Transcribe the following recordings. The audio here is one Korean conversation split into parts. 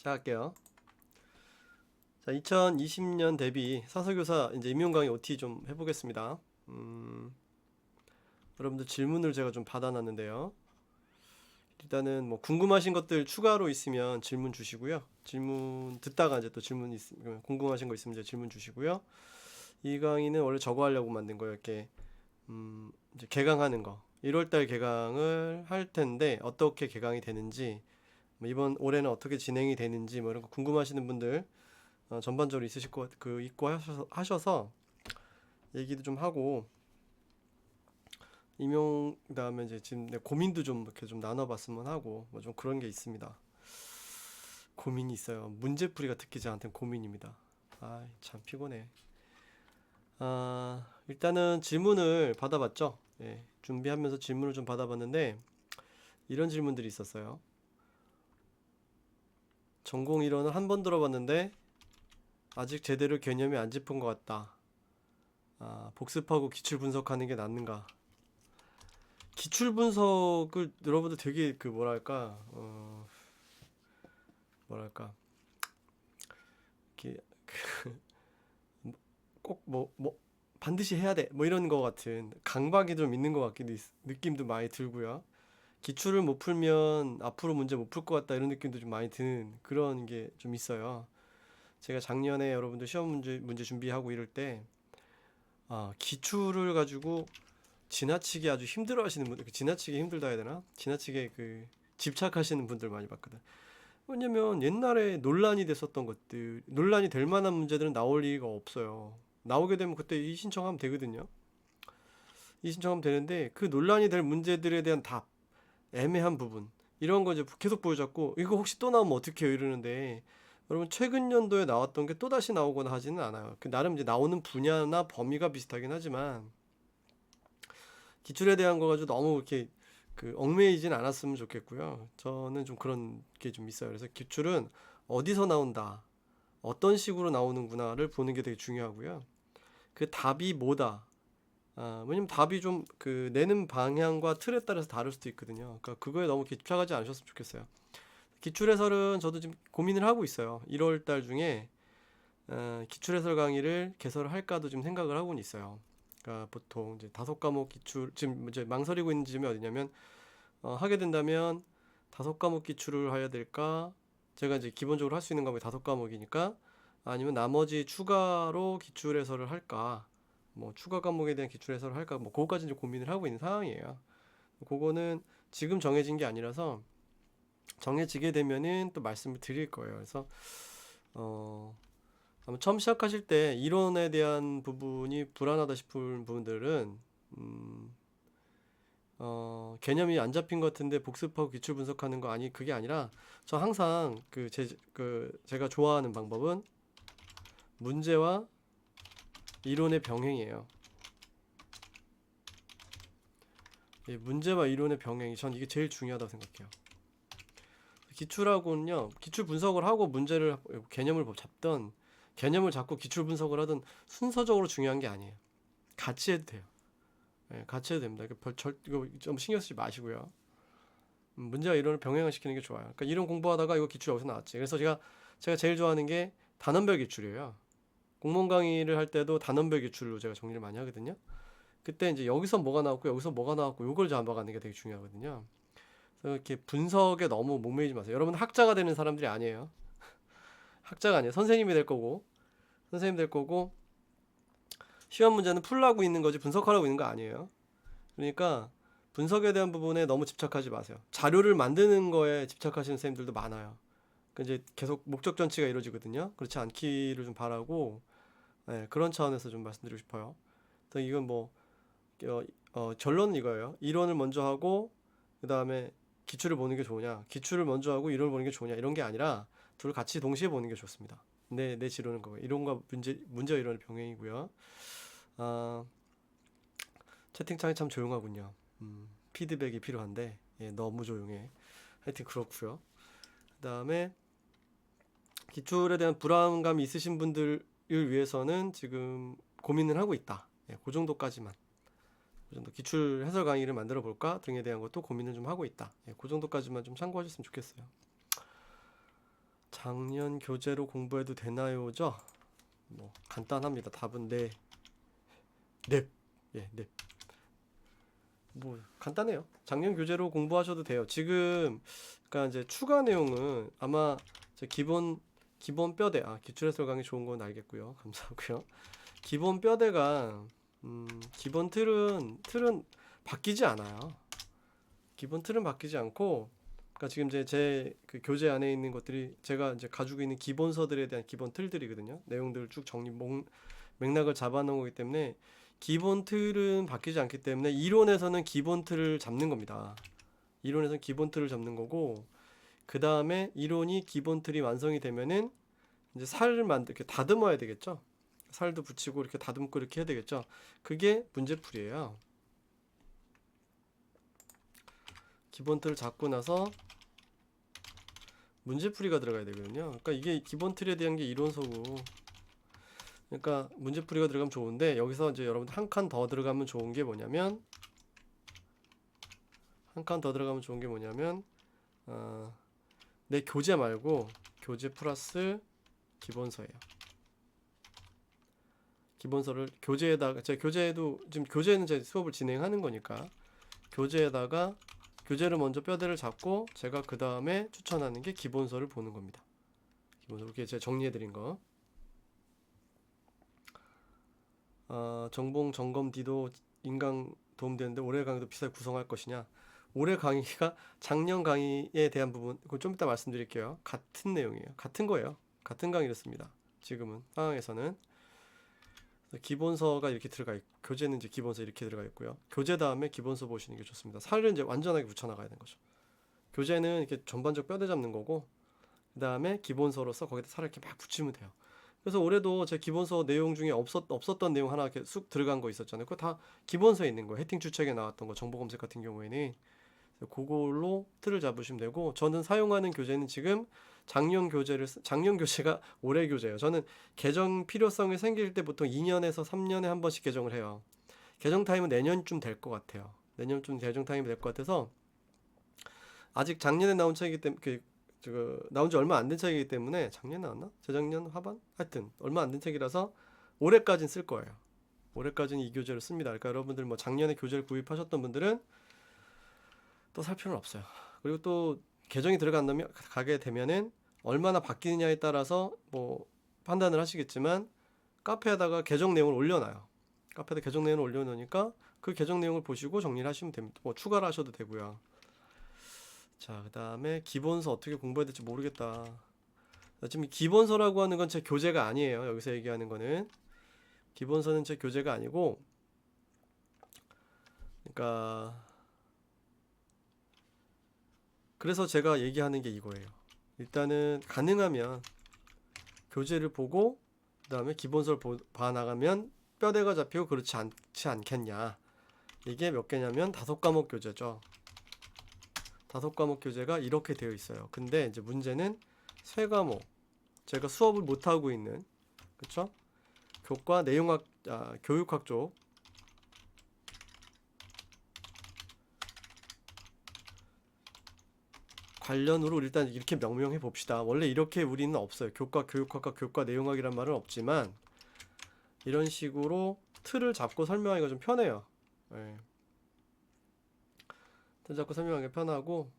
시작할게요. 자, 2020년 대비 사서교사 이제 임용 강의 OT 좀 해보겠습니다. 여러분들 질문을 제가 좀 받아놨는데요. 일단은 뭐 궁금하신 것들 추가로 있으면 질문 주시고요. 질문 듣다가 이제 또 질문 궁금하신 거 있으면 이제 질문 주시고요. 이 강의는 원래 저거 하려고 만든 거예요. 이렇게 이제 개강하는 거. 1월달 개강을 할 텐데 어떻게 개강이 되는지, 뭐 이번 올해는 어떻게 진행이 되는지 뭐 이런 거 궁금하시는 분들 전반적으로 있으실 것 있고 하셔서 얘기도 좀 하고, 임용 그다음에 이제 지금 내 고민도 좀 이렇게 좀 나눠봤으면 하고 뭐 좀 그런 게 있습니다. 고민이 있어요. 문제풀이가 특히 저한테는 고민입니다. 아, 참 피곤해. 일단은 질문을 받아봤죠. 예, 준비하면서 질문을 좀 받아봤는데 이런 질문들이 있었어요. 전공 이론을 한 번 들어봤는데 아직 제대로 개념이 안 짚은 것 같다. 복습하고 기출 분석하는 게 낫는가? 기출 분석을 여러분들 되게 그 뭐랄까 이렇게 꼭 뭐 반드시 해야 돼 뭐 이런 거 같은 강박이 좀 있는 것 같기도 느낌도 많이 들고요. 기출을 못 풀면 앞으로 문제 못 풀 것 같다 이런 느낌도 좀 많이 드는 그런 게 좀 있어요. 제가 작년에 여러분들 시험 문제 준비하고 이럴 때 기출을 가지고 지나치게 아주 힘들어 하시는 분들, 지나치게 힘들다 해야 되나? 지나치게 집착하시는 분들 많이 봤거든. 왜냐면 옛날에 논란이 됐었던 것들, 논란이 될 만한 문제들은 나올 리가 없어요. 나오게 되면 그때 이 신청하면 되거든요. 이 신청하면 되는데 그 논란이 될 문제들에 대한 답, 애매한 부분 이런 거 이제 계속 보여줬고, 이거 혹시 또 나오면 어떡해요 이러는데, 여러분 최근 연도에 나왔던 게 또다시 나오거나 하지는 않아요. 나름 이제 나오는 분야나 범위가 비슷하긴 하지만 기출에 대한 거 가지고 너무 이렇게 얽매이진 않았으면 좋겠고요. 저는 좀 그런 게 좀 있어요. 그래서 기출은 어디서 나온다, 어떤 식으로 나오는구나를 보는 게 되게 중요하고요. 그 답이 뭐다. 왜냐면 답이 좀 내는 방향과 틀에 따라서 다를 수도 있거든요. 그러니까 그거에 너무 집착하지 않으셨으면 좋겠어요. 기출 해설은 저도 지금 고민을 하고 있어요. 1월 달 중에 기출 해설 강의를 개설을 할까도 좀 생각을 하고는 있어요. 그러니까 보통 이제 5과목 기출, 지금 이제 망설이고 있는 지점이 어디냐면, 하게 된다면 5과목 기출을 해야 될까? 제가 이제 기본적으로 할 수 있는 과목이 5과목이니까, 아니면 나머지 추가로 기출 해설을 할까? 뭐 추가 과목에 대한 기출 해설을 할까? 뭐 그거까지 이제 고민을 하고 있는 상황이에요. 그거는 지금 정해진 게 아니라서 정해지게 되면은 또 말씀을 드릴 거예요. 그래서 아마 처음 시작하실 때 이론에 대한 부분이 불안하다 싶은 부분들은 개념이 안 잡힌 것 같은데 복습하고 기출 분석하는 거 그게 아니라, 저 항상 제가 좋아하는 방법은 문제와 이론의 병행이에요. 이 문제와 이론의 병행이 전 이게 제일 중요하다고 생각해요. 기출하고는요, 기출 분석을 하고 문제를 개념을 잡던, 개념을 잡고 기출 분석을 하던 순서적으로 중요한 게 아니에요. 같이 해도 돼요. 네, 같이 해도 됩니다. 이거 좀 신경 쓰지 마시고요. 문제와 이론을 병행을 시키는 게 좋아요. 그러니까 이론 공부하다가 이거 기출 여기서 나왔지. 그래서 제가 제일 좋아하는 게 단원별 기출이에요. 공무원 강의를 할 때도 단원별 기출로 제가 정리를 많이 하거든요. 그때 이제 여기서 뭐가 나왔고 여기서 뭐가 나왔고 요걸 잡아가는 게 되게 중요하거든요. 그래서 이렇게 분석에 너무 목매이지 마세요. 여러분 학자가 되는 사람들이 아니에요. 학자가 아니에요. 선생님이 될 거고, 시험 문제는 풀라고 있는 거지 분석하라고 있는 거 아니에요. 그러니까 분석에 대한 부분에 너무 집착하지 마세요. 자료를 만드는 거에 집착하시는 선생님들도 많아요. 이제 계속 목적 전치가 이루어지거든요. 그렇지 않기를 좀 바라고, 네, 그런 차원에서 좀 말씀드리고 싶어요. 또 이건 결론은 이거예요. 이론을 먼저 하고 그 다음에 기출을 보는 게 좋으냐, 기출을 먼저 하고 이론을 보는 게 좋으냐, 이런 게 아니라 둘 같이 동시에 보는 게 좋습니다. 내 지론은 그거예요. 이론과 문제와 이론의 병행이고요. 채팅창이 참 조용하군요. 피드백이 필요한데, 예, 너무 조용해. 하여튼 그렇고요. 그 다음에 기출에 대한 불안감이 있으신 분들을 위해서는 지금 고민을 하고 있다. 예, 그 정도까지만. 그 정도 기출 해설 강의를 만들어 볼까 등에 대한 것도 고민을 좀 하고 있다. 예, 그 정도까지만 좀 참고하셨으면 좋겠어요. 작년 교재로 공부해도 되나요?죠? 뭐 간단합니다. 답은 네. 넵. 예, 넵. 뭐 간단해요. 작년 교재로 공부하셔도 돼요. 지금 그러니까 이제 추가 내용은 아마 이제 기본 뼈대 기출해설 강의 좋은 건 알겠고요. 감사하고요. 기본 뼈대가 기본 틀은 바뀌지 않아요. 기본 틀은 바뀌지 않고 그러니까 지금 이제 제 그 교재 안에 있는 것들이 제가 이제 가지고 있는 기본서들에 대한 기본 틀들이거든요. 내용들을 쭉 맥락을 잡아놓은 거기 때문에 기본 틀은 바뀌지 않기 때문에 이론에서는 기본 틀을 잡는 겁니다. 이론에서는 기본 틀을 잡는 거고 그 다음에 이론이 기본 틀이 완성이 되면은 이제 살을 이렇게 다듬어야 되겠죠. 살도 붙이고 이렇게 다듬고 이렇게 해야 되겠죠. 그게 문제풀이에요. 기본 틀을 잡고 나서 문제풀이가 들어가야 되거든요. 그러니까 이게 기본 틀에 대한 게 이론서고 그러니까 문제풀이가 들어가면 좋은데 여기서 이제 여러분들 한 칸 더 들어가면 좋은 게 뭐냐면 내 교재 말고 교재 플러스 기본서예요. 기본서를 교재에다가 제 교재에도 지금 교재는 제 수업을 진행하는 거니까 교재에다가 교재를 먼저 뼈대를 잡고 제가 그 다음에 추천하는 게 기본서를 보는 겁니다. 기본서 이렇게 제가 정리해드린 거. 정봉 점검 D도 인강 도움되는데 올해 강의도 비슷하게 구성할 것이냐? 올해 강의가 작년 강의에 대한 부분 그거 좀 이따 말씀드릴게요. 같은 내용이에요. 같은 거예요. 같은 강의였습니다. 지금은 상황에서는 기본서가 이렇게 들어가 있고 교재는 이제 기본서 이렇게 들어가 있고요. 교재 다음에 기본서 보시는 게 좋습니다. 살을 이제 완전하게 붙여나가야 되는 거죠. 교재는 이렇게 전반적 뼈대 잡는 거고 그 다음에 기본서로서 거기다 살을 이렇게 막 붙이면 돼요. 그래서 올해도 제 기본서 내용 중에 없었던 내용 하나 이렇게 쑥 들어간 거 있었잖아요. 그거 다 기본서에 있는 거예요. 해팅 추측에 나왔던 거 정보 검색 같은 경우에는 그걸로 틀을 잡으시면 되고 저는 사용하는 교재는 지금 작년 교재가 올해 교재예요. 저는 개정 필요성이 생길 때 보통 2년에서 3년에 한 번씩 개정을 해요. 개정 타임은 내년쯤 될 것 같아요. 내년쯤 개정 타임이 될 것 같아서 아직 작년에 나온 책이기 때문에 나온 지 얼마 안 된 책이기 때문에 작년에 나왔나? 재작년 하반? 하여튼 얼마 안 된 책이라서 올해까지는 쓸 거예요. 올해까지는 이 교재를 씁니다. 그러니까 여러분들 뭐 작년에 교재를 구입하셨던 분들은 또 살 필요는 없어요. 그리고 또 개정이 가게 되면은 얼마나 바뀌느냐에 따라서 뭐 판단을 하시겠지만 카페에다가 개정 내용을 올려놔요. 카페에다 개정 내용을 올려놓으니까 그 개정 내용을 보시고 정리를 하시면 됩니다. 뭐 추가를 하셔도 되고요. 자, 그 다음에 기본서 어떻게 공부해야 될지 모르겠다. 지금 기본서라고 하는 건 제 교재가 아니에요. 여기서 얘기하는 거는 기본서는 제 교재가 아니고 그러니까 그래서 제가 얘기하는 게 이거예요. 일단은 가능하면 교재를 보고 그 다음에 기본서를 봐나가면 뼈대가 잡히고 그렇지 않겠냐. 이게 몇 개냐면 5과목 교재죠. 5과목 교재가 이렇게 되어 있어요. 근데 이제 문제는 3과목 제가 수업을 못하고 있는 그쵸? 교과 교육학 쪽 관련으로 일단 이렇게 명명해 봅시다. 원래 이렇게 우리는 없어요. 교과 교육학과 교과 내용학이란 말은 없지만 이런 식으로 틀을 잡고 설명하기가 좀 편해요. 네. 틀 잡고 설명하기 편하고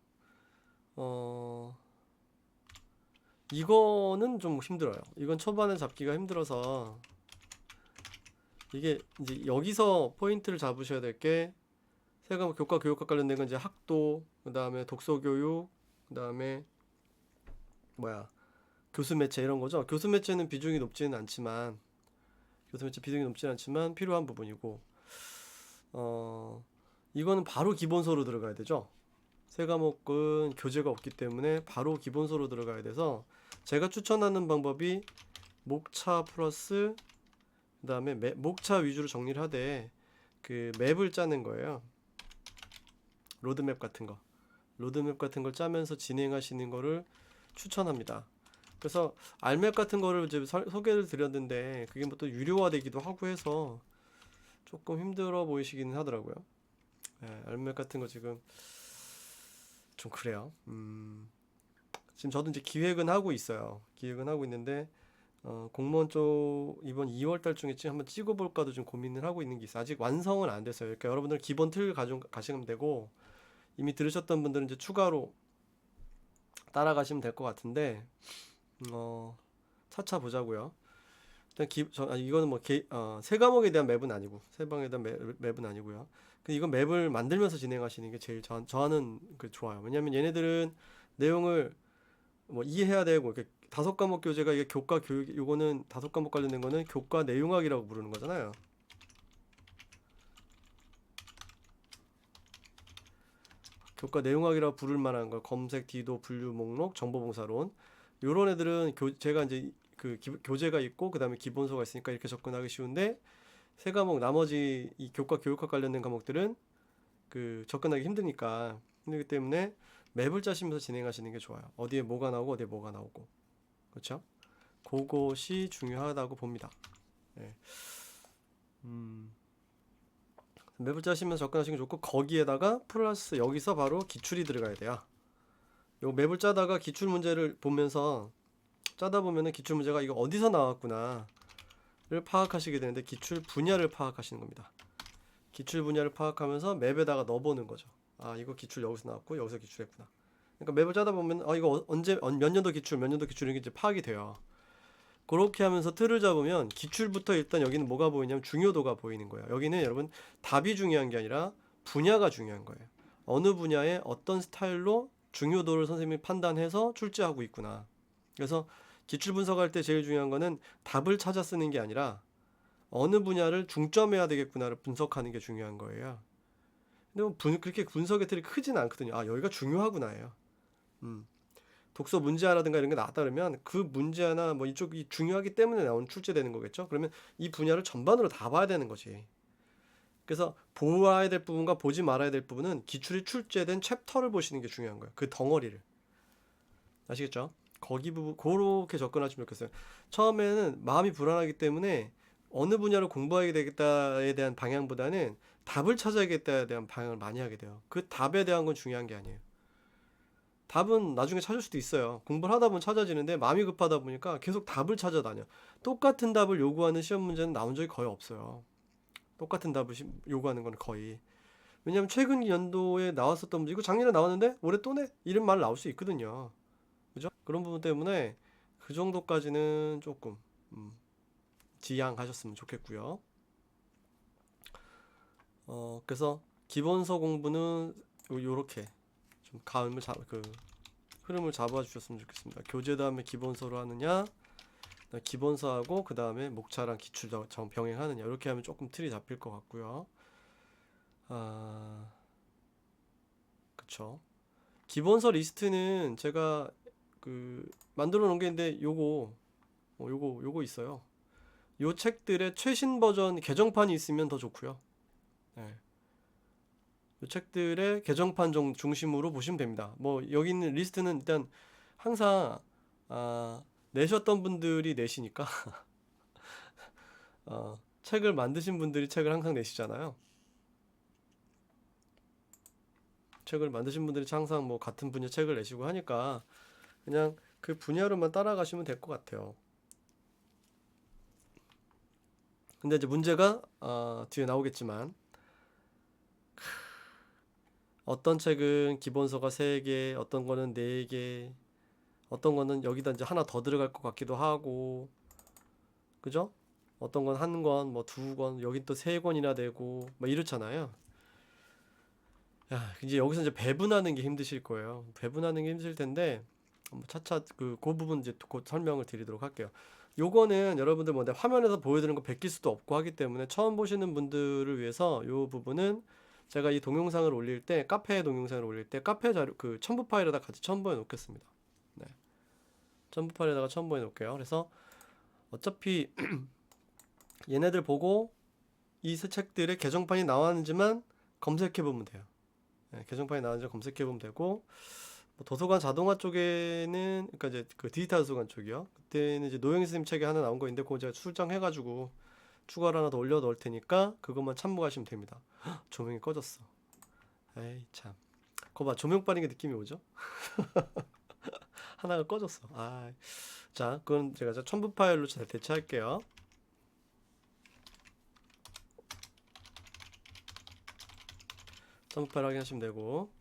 이거는 좀 힘들어요. 이건 초반에 잡기가 힘들어서 이게 이제 여기서 포인트를 잡으셔야 될 게 세과목 교과 교육학 관련된 건 이제 학도, 그 다음에 독서교육, 그 다음에 교수 매체 이런 거죠. 교수 매체는 비중이 높지는 않지만 필요한 부분이고 이거는 바로 기본서로 들어가야 되죠. 세 과목은 교재가 없기 때문에 바로 기본서로 들어가야 돼서 제가 추천하는 방법이 목차 플러스 그 다음에 목차 위주로 정리를 하되 그 맵을 짜는 거예요. 로드맵 같은 걸 짜면서 진행하시는 거를 추천합니다. 그래서 알맵 같은 거를 이제 소개를 드렸는데 그게 뭐 또 유료화되기도 하고 해서 조금 힘들어 보이시기는 하더라고요. 네, 알맵 같은 거 지금 좀 그래요. 지금 저도 이제 기획은 하고 있어요. 기획은 하고 있는데 공무원 쪽 이번 2월 달중에 한번 찍어볼까도 좀 고민을 하고 있는 게 있어요. 아직 완성은 안 됐어요. 그러니까 여러분들 기본 틀 가시면 되고, 이미 들으셨던 분들은 이제 추가로 따라가시면 될 것 같은데, 차차 보자고요. 일단 이거는 뭐 세 과목에 대한 맵은 아니고, 세 방에 대한 맵은 아니고요. 이건 맵을 만들면서 진행하시는 게 제일 저는 좋아요. 왜냐면 얘네들은 내용을 뭐 이해해야 되고, 이렇게 5과목 교재가 이게 교과 교육, 요거는 5과목 관련된 거는 교과 내용학이라고 부르는 거잖아요. 교과 내용학이라고 부를 만한 걸 검색, 디도, 분류, 목록, 정보봉사론, 요런 애들은 제가 이제 교재가 있고 그다음에 기본서가 있으니까 이렇게 접근하기 쉬운데, 세 과목 나머지 이 교과 교육학 관련된 과목들은 접근하기 힘들기 때문에 맵을 짜시면서 진행하시는 게 좋아요. 어디에 뭐가 나오고 어디에 뭐가 나오고, 그렇죠? 그것이 중요하다고 봅니다. 네. 맵을 짜시면서 접근하시는 게 좋고, 거기에다가 플러스 여기서 바로 기출이 들어가야 돼요. 요 맵을 짜다가 기출 문제를 보면서 짜다 보면은 기출 문제가 이거 어디서 나왔구나를 파악하시게 되는데, 기출 분야를 파악하시는 겁니다. 기출 분야를 파악하면서 맵에다가 넣어보는 거죠. 아, 이거 기출 여기서 나왔고 여기서 기출했구나. 그러니까 맵을 짜다 보면 이거 언제 몇 년도 기출 이게 이제 파악이 돼요. 그렇게 하면서 틀을 잡으면 기출부터 일단 여기는 뭐가 보이냐면 중요도가 보이는 거예요. 여기는 여러분 답이 중요한 게 아니라 분야가 중요한 거예요. 어느 분야에 어떤 스타일로 중요도를 선생님이 판단해서 출제하고 있구나. 그래서 기출 분석할 때 제일 중요한 거는 답을 찾아 쓰는 게 아니라 어느 분야를 중점해야 되겠구나를 분석하는 게 중요한 거예요. 근데 뭐 그렇게 분석의 틀이 크진 않거든요. 아, 여기가 중요하구나예요. 독서 문제 하나든가 이런 게 나왔다 그러면 그 문제 하나 뭐 이쪽이 중요하기 때문에 나온 출제되는 거겠죠. 그러면 이 분야를 전반으로 다 봐야 되는 거지. 그래서 보아야 될 부분과 보지 말아야 될 부분은 기출이 출제된 챕터를 보시는 게 중요한 거예요. 그 덩어리를. 아시겠죠? 거기 부분 그렇게 접근하시면 좋겠어요. 처음에는 마음이 불안하기 때문에 어느 분야를 공부하게 되겠다에 대한 방향보다는 답을 찾아야겠다에 대한 방향을 많이 하게 돼요. 그 답에 대한 건 중요한 게 아니에요. 답은 나중에 찾을 수도 있어요. 공부를 하다 보면 찾아지는데 마음이 급하다 보니까 계속 답을 찾아다녀. 똑같은 답을 요구하는 시험 문제는 나온 적이 거의 없어요. 똑같은 답을 요구하는 건 거의. 왜냐면 최근 연도에 나왔었던 문제, 이거 작년에 나왔는데 올해 또 내? 이런 말 나올 수 있거든요. 그죠? 그런 부분 때문에 그 정도까지는 조금 지양하셨으면 좋겠고요. 그래서 기본서 공부는 요렇게 좀 흐름을 잡아 주셨으면 좋겠습니다. 교재 다음에 기본서로 하느냐, 기본서하고 그 다음에 목차랑 기출 병행하느냐, 이렇게 하면 조금 틀이 잡힐 것 같고요. 그쵸. 기본서 리스트는 제가 만들어 놓은 게 있는데 요거 있어요. 요 책들의 최신 버전 개정판이 있으면 더 좋고요. 네. 요 책들의 개정판 중심으로 보시면 됩니다. 뭐 여기 있는 리스트는 일단 항상 내셨던 분들이 내시니까 책을 만드신 분들이 책을 항상 내시잖아요. 책을 만드신 분들이 항상 뭐 같은 분야 책을 내시고 하니까 그냥 그 분야로만 따라가시면 될 것 같아요. 근데 이제 문제가 뒤에 나오겠지만, 어떤 책은 기본서가 3개, 어떤 거는 4개, 어떤 거는 여기다 이제 하나 더 들어갈 것 같기도 하고, 그죠? 어떤 건 한 권, 뭐 2권, 여긴 또 3권이나 되고, 뭐 이렇잖아요. 야, 이제 여기서 이제 배분하는 게 힘드실 거예요. 배분하는 게 힘들 텐데, 차차 그 부분 이제 곧 설명을 드리도록 할게요. 요거는 여러분들 뭐 화면에서 보여드리는 거 베낄 수도 없고 하기 때문에 처음 보시는 분들을 위해서 요 부분은 제가 이 동영상을 올릴 때, 카페 동영상을 올릴 때 카페 자료 첨부 파일에다 같이 첨부해 놓겠습니다. 네. 첨부 파일에다가 첨부해 놓을게요. 그래서 어차피 얘네들 보고 이 새 책들의 개정판이 나왔는지만 검색해 보면 돼요. 네, 개정판이 나왔는지 검색해 보면 되고, 뭐 도서관 자동화 쪽에는, 그러니까 이제 그 디지털 도서관 쪽이요. 그때는 이제 노영희 선생님 책에 하나 나온 거 있는데 그거 제가 출장해가지고 추가로 하나 더 올려 넣을 테니까 그것만 참고하시면 됩니다. 헉, 조명이 꺼졌어. 에이 참. 거봐, 조명 빠는 게 느낌이 오죠? 하나가 꺼졌어. 자, 그건 제가 첨부 파일로 잘 대체할게요. 첨부 파일 확인하시면 되고.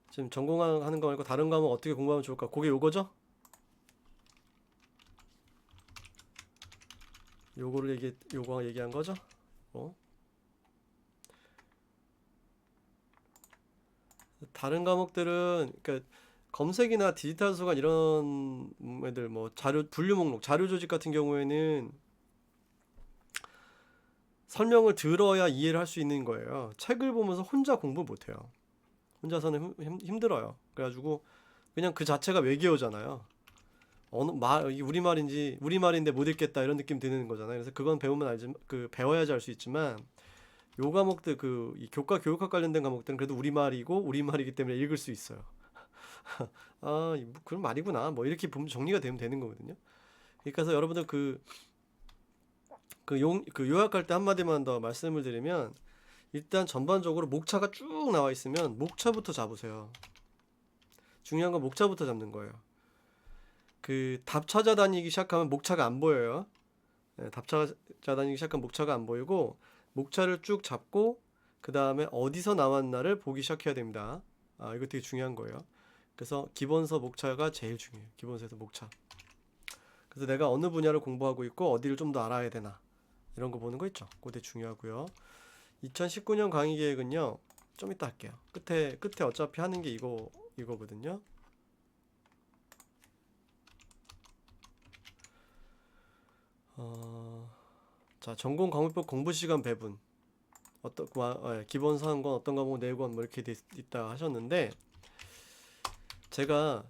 지금 전공하는 거 말고 다른 과목 어떻게 공부하면 좋을까? 그게 요거죠? 요거를 요거 얘기한 거죠? 다른 과목들은 그러니까 검색이나 디지털 수간 이런 애들 뭐 자료 분류 목록, 자료 조직 같은 경우에는 설명을 들어야 이해를 할 수 있는 거예요. 책을 보면서 혼자 공부 못 해요. 혼자서는 힘들어요. 그래가지고 그냥 그 자체가 외계어잖아요. 어느 말 우리말인데 못 읽겠다 이런 느낌 드는 거잖아요. 그래서 그건 배우면 알지 배워야지 알 수 있지만 요 과목들 이 교과 교육학 관련된 과목들은 그래도 우리말이기 때문에 읽을 수 있어요. 그런 말이구나. 뭐 이렇게 보면 정리가 되면 되는 거거든요. 그러니까 여러분들 요약할 때 한마디만 더 말씀을 드리면 일단 전반적으로 목차가 쭉 나와 있으면 목차부터 잡으세요. 중요한 건 목차부터 잡는 거예요. 답 찾아다니기 시작하면 목차가 안 보여요. 답 찾아다니기 시작하면 목차가 안 보이고 목차를 쭉 잡고 그 다음에 어디서 나왔나를 보기 시작해야 됩니다. 이거 되게 중요한 거예요. 그래서 기본서 목차가 제일 중요해요. 기본서에서 목차. 그래서 내가 어느 분야를 공부하고 있고 어디를 좀 더 알아야 되나 이런 거 보는 거 있죠. 그거 되게 중요하고요. 2019년 강의 계획은요. 좀 이따 할게요. 끝에 어차피 하는 게 이거거든요. 자, 전공 과목별 공부 시간 배분. 기본 사항과 어떤 과목 내관 뭐 이렇게 있다 하셨는데 제가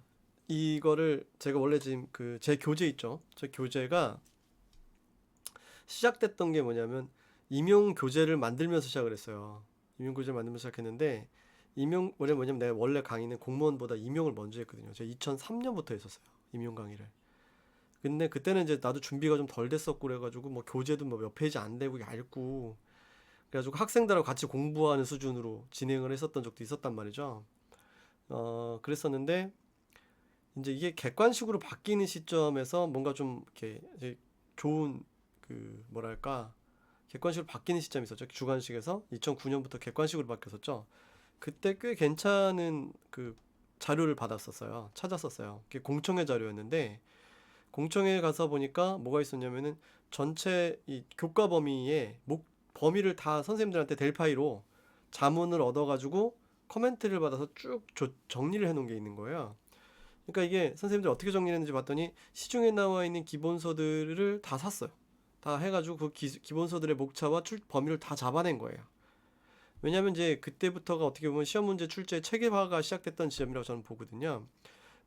원래 지금 제 교재 있죠. 제 교재가 시작됐던 게 뭐냐면 임용 교재를 만들면서 시작을 했어요. 임용 교재를 만들면서 시작했는데 원래 뭐냐면 내가 원래 강의는 공무원보다 임용을 먼저 했거든요. 제가 2003년부터 했었어요. 임용 강의를. 근데 그때는 이제 나도 준비가 좀 덜 됐었고 그래가지고 뭐 교재도 뭐 몇 페이지 안 되고 얇고 그래가지고 학생들하고 같이 공부하는 수준으로 진행을 했었던 적도 있었단 말이죠. 그랬었는데 이제 이게 객관식으로 바뀌는 시점에서 뭔가 좀 이렇게 좋은 뭐랄까 객관식으로 바뀌는 시점이 있었죠. 주관식에서 2009년부터 객관식으로 바뀌었었죠. 그때 꽤 괜찮은 자료를 받았었어요. 찾았었어요. 그게 공청회 자료였는데 공청회에 가서 보니까 뭐가 있었냐면은 전체 이 교과 범위를 다 선생님들한테 델파이로 자문을 얻어가지고 코멘트를 받아서 쭉 정리를 해놓은 게 있는 거예요. 그러니까 이게 선생님들 어떻게 정리했는지 봤더니 시중에 나와 있는 기본서들을 다 샀어요. 다 해가지고 그 기본서들의 목차와 범위를 다 잡아낸 거예요. 왜냐면 이제 그때부터가 어떻게 보면 시험 문제 출제 체계화가 시작됐던 지점이라고 저는 보거든요.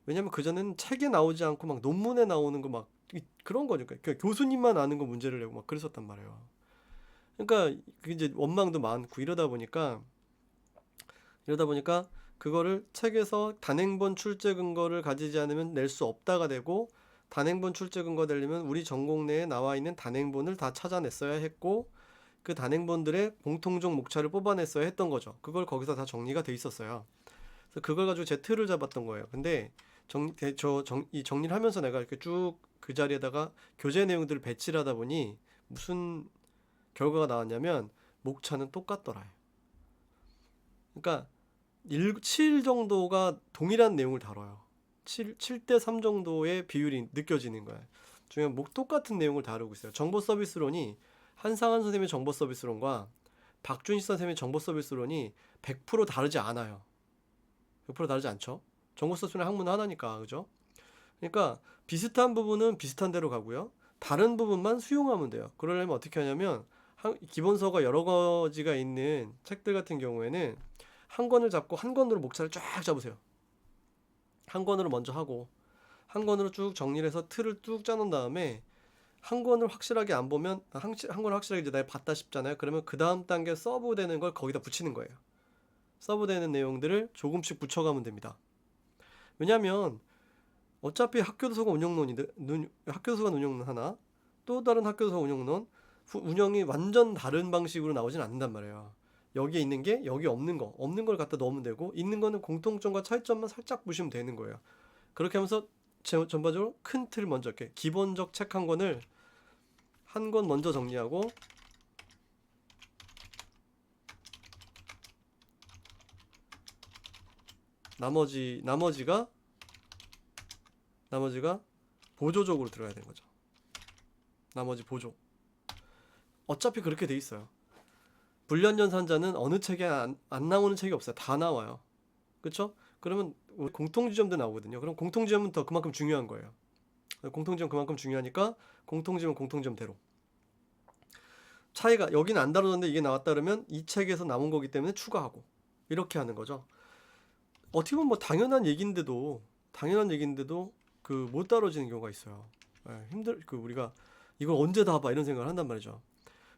왜냐면 그전에는 책에 나오지 않고 막 논문에 나오는 거 그런 거니까 교수님만 아는 거 문제를 내고 막 그랬었단 말이에요. 그러니까 그게 이제 원망도 많고 이러다 보니까 그거를 책에서 단행본 출제 근거를 가지지 않으면 낼 수 없다가 되고 단행본 출제 근거 되려면 우리 전공 내에 나와 있는 단행본을 다 찾아냈어야 했고 그 단행본들의 공통적 목차를 뽑아냈어야 했던 거죠. 그걸 거기서 다 정리가 돼 있었어요. 그래서 그걸 가지고 제 틀을 잡았던 거예요. 근데 이 정리를 하면서 내가 이렇게 쭉 그 자리에다가 교재 내용들을 배치를 하다 보니 무슨 결과가 나왔냐면 목차는 똑같더라요. 그러니까 7 정도가 동일한 내용을 다뤄요. 7대 3 정도의 비율이 느껴지는 거예요. 중요한 똑같은 내용을 다루고 있어요. 정보 서비스론이 한상한 선생님의 정보 서비스론과 박준희 선생님의 정보 서비스론이 100% 다르지 않아요. 100% 다르지 않죠. 정보 서비스론 학문 하나니까, 그죠? 그러니까 비슷한 부분은 비슷한 대로 가고요. 다른 부분만 수용하면 돼요. 그러려면 어떻게 하냐면 기본서가 여러 가지가 있는 책들 같은 경우에는 한 권을 잡고 한 권으로 목차를 쫙 잡으세요. 한 권으로 먼저 하고 한 권으로 쭉 정리를 해서 틀을 쭉 짜놓은 다음에 한 권을 확실하게 안 보면 한 권을 확실하게 이제 내가 봤다 싶잖아요. 그러면 그 다음 단계 서브 되는 걸 거기다 붙이는 거예요. 서브 되는 내용들을 조금씩 붙여가면 됩니다. 왜냐하면 어차피 학교도서관 운영론 하나 또 다른 학교도서관 운영론 운영이 완전 다른 방식으로 나오진 않는단 말이에요. 여기에 있는 게 여기 없는 걸 갖다 넣으면 되고 있는 거는 공통점과 차이점만 살짝 보시면 되는 거예요. 그렇게 하면서 전반적으로 큰 틀 먼저 이렇게 기본적 책 한 권을 한 권 먼저 정리하고 나머지가 보조적으로 들어가야 되는 거죠. 나머지 보조. 어차피 그렇게 돼 있어요. 불연전산자는 어느 책에 안 나오는 책이 없어요. 다 나와요. 그쵸? 그러면 공통지점도 나오거든요. 그럼 공통지점은 더 그만큼 중요한 거예요. 공통지점 그만큼 중요하니까 공통지점 공통점대로. 차이가 여기는 안 다루는데 이게 나왔다 그러면 이 책에서 나온 거기 때문에 추가하고 이렇게 하는 거죠. 어떻게 보면 뭐 당연한 얘기인데도 그 못 다뤄지는 경우가 있어요. 그 우리가 이걸 언제 다 봐 이런 생각을 한단 말이죠.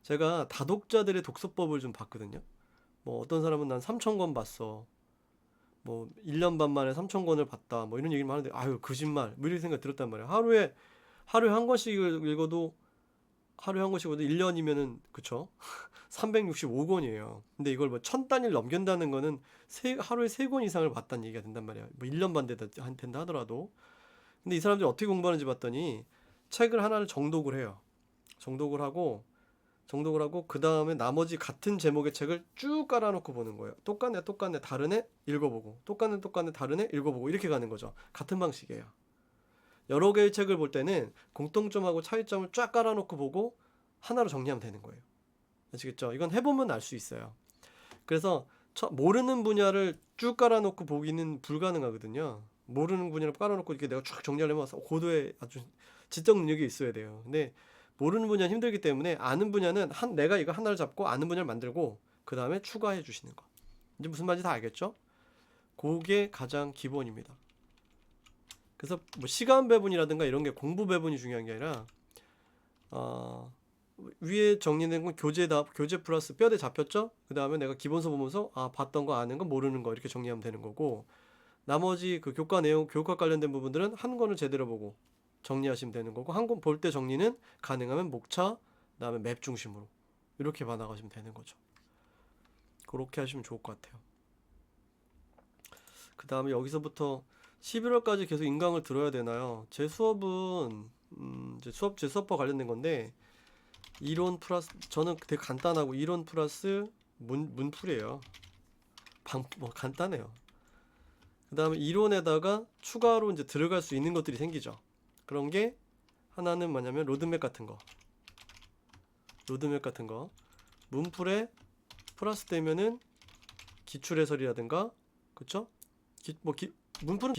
제가 다독자들의 독서법을 좀 봤거든요. 뭐 어떤 사람은 난 3,000권 봤어. 뭐 1년 반 만에 3,000권을 봤다. 뭐 이런 얘기를 하는데 아유 거짓말. 뭐 이런 생각 들었단 말이에요. 하루에 한 권씩 읽어도 1년이면은 그쵸? 365권이에요. 근데 이걸 뭐 1000단위를 넘긴다는 거는 하루에 3권 이상을 봤다는 얘기가 된단 말이에요. 뭐 1년 반 된다 하더라도. 근데 이 사람들이 어떻게 공부하는지 봤더니 책을 하나를 정독을 해요. 정독을 하고 그 다음에 나머지 같은 제목의 책을 쭉 깔아놓고 보는 거예요. 똑같네 다르네 읽어보고 똑같네 다르네 읽어보고 이렇게 가는 거죠. 같은 방식이에요. 여러 개의 책을 볼 때는 공통점하고 차이점을 쫙 깔아놓고 보고 하나로 정리하면 되는 거예요. 아시겠죠? 이건 해보면 알 수 있어요. 그래서 모르는 분야를 쭉 깔아놓고 보기는 불가능하거든요. 모르는 분야를 깔아놓고 이렇게 내가 쭉 정리하려면 고도의 아주 지적 능력이 있어야 돼요. 근데 모르는 분야는 힘들기 때문에 아는 분야는 내가 이거 하나를 잡고 아는 분야를 만들고 그 다음에 추가해 주시는 거. 이제 무슨 말인지 다 알겠죠? 그게 가장 기본입니다. 그래서 뭐 시간 배분이라든가 이런 게 공부 배분이 중요한 게 아니라 위에 정리된 건 교재 플러스 뼈대 잡혔죠? 그 다음에 내가 기본서 보면서 봤던 거 아는 거 모르는 거 이렇게 정리하면 되는 거고 나머지 그 교과 내용 교과 관련된 부분들은 한 권을 제대로 보고 정리하시면 되는 거고 한 권 볼 때 정리는 가능하면 목차 그다음에 맵 중심으로 이렇게 봐나가시면 되는 거죠. 그렇게 하시면 좋을 것 같아요. 그 다음에 여기서부터 11월까지 계속 인강을 들어야 되나요? 제 수업은 제 수업과 관련된 건데 이론 플러스 저는 되게 간단하고 이론 플러스 문풀이에요. 뭐 간단해요. 그 다음에 이론에다가 추가로 이제 들어갈 수 있는 것들이 생기죠. 그런 게 하나는 뭐냐면 로드맵 같은 거 문풀에 플러스 되면은 기출 해설이라든가 그쵸? 문풀은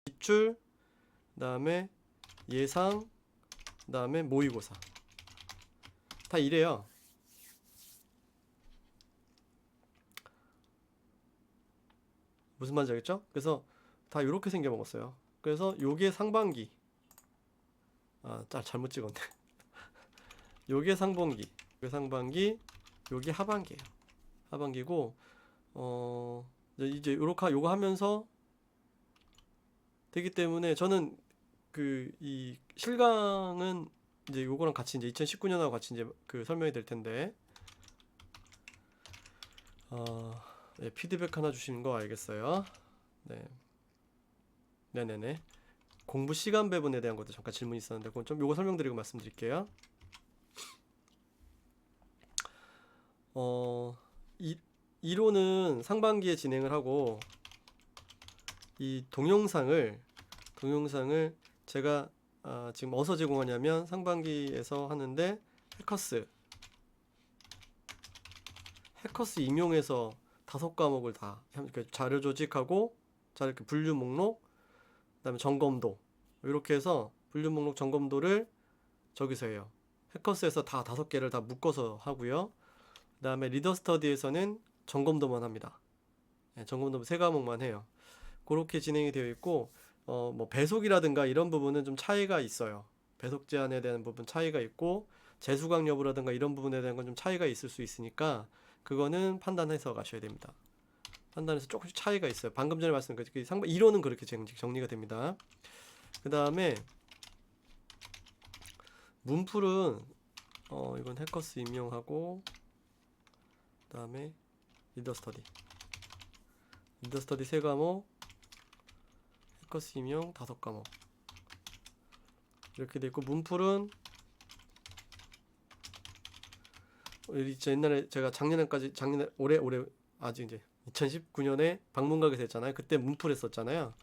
기출 그다음에 예상 그다음에 모의고사 다 이래요. 무슨 말인지 알겠죠? 그래서 다 이렇게 생겨 먹었어요. 그래서 요게 상반기 잘못 찍었네. 요게 상반기 요게 하반기예요. 하반기고 이제 요거 하면서 되기 때문에 저는 이 실강은 이제 요거랑 같이 이제 2019년하고 같이 이제 설명이 될 텐데 네, 피드백 하나 주시는 거 알겠어요. 네. 네네네. 공부 시간 배분에 대한 것도 잠깐 질문이 있었는데 그건 좀 요거 설명드리고 말씀드릴게요. 이론은 상반기에 진행을 하고 이 동영상을 제가 지금 어디서 제공하냐면 상반기에서 하는데 해커스 임용해서 5과목을 다 자료 조직하고 이렇게 분류 목록 그다음에 점검도 이렇게 해서 분류 목록 점검도를 저기서 해요. 해커스에서 다 5개를 다 묶어서 하고요. 그다음에 리더 스터디에서는 점검도만 합니다. 네, 점검도 3과목만 해요. 그렇게 진행이 되어 있고 뭐 배속이라든가 이런 부분은 좀 차이가 있어요. 배속 제한에 대한 부분 차이가 있고 재수강 여부라든가 이런 부분에 대한 건 좀 차이가 있을 수 있으니까 그거는 판단해서 가셔야 됩니다. 판단해서 조금씩 차이가 있어요. 방금 전에 말씀드린 이론은 그렇게 정리가 됩니다. 그 다음에 문풀은 이건 해커스 임용하고 그 다음에 리더 스터디 3과목 해커스 임용 5과목 이렇게 돼 있고, 문풀은 옛날에 제가 올해 아직 이제 2019년에 방문가게 됐잖아요. 그때 문풀 했었잖아요.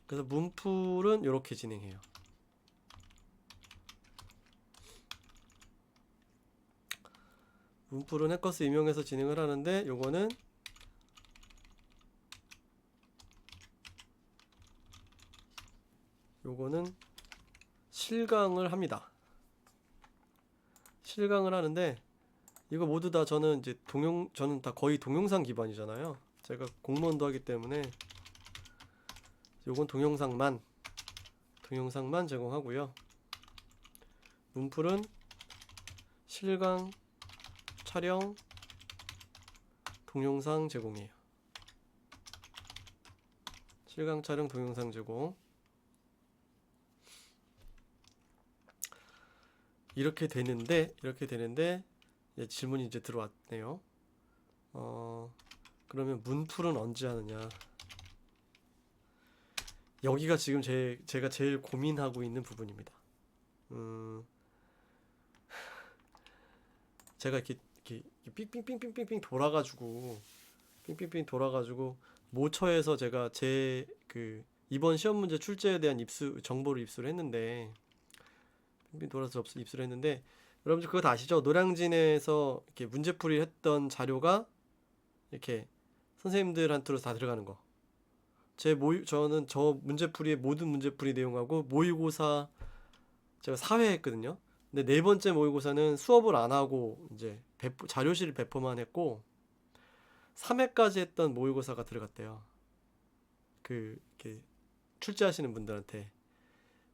그래서 문풀은 이렇게 진행해요. 문풀은 해커스 임용해서 진행을 하는데, 요거는 실강을 합니다. 실강을 하는데, 이거 모두 다 저는 다 거의 동영상 기반이잖아요. 제가 공무원도 하기 때문에 요건 동영상만 제공하고요. 문풀은 실강, 촬영, 동영상 제공이에요. 실강, 촬영, 동영상 제공. 이렇게 되는데 질문이 이제 들어왔네요. 그러면 문풀은 언제 하느냐? 여기가 지금 제가 제일 고민하고 있는 부분입니다. 제가 이렇게 삥삥삥삥삥 돌아가지고 모처에서 제가 이번 시험 문제 출제에 대한 정보를 입수를 했는데, 삥삥 돌아서 입수를 했는데, 여러분들 그거 다 아시죠? 노량진에서 이렇게 문제풀이 했던 자료가 이렇게 선생님들한테로 다 들어가는 거. 저는 저 문제풀이의 모든 문제풀이 내용하고 모의고사 제가 4회 했거든요. 근데 4번째 모의고사는 수업을 안 하고 이제 자료실 배포만 했고, 3회까지 했던 모의고사가 들어갔대요. 이렇게 출제하시는 분들한테.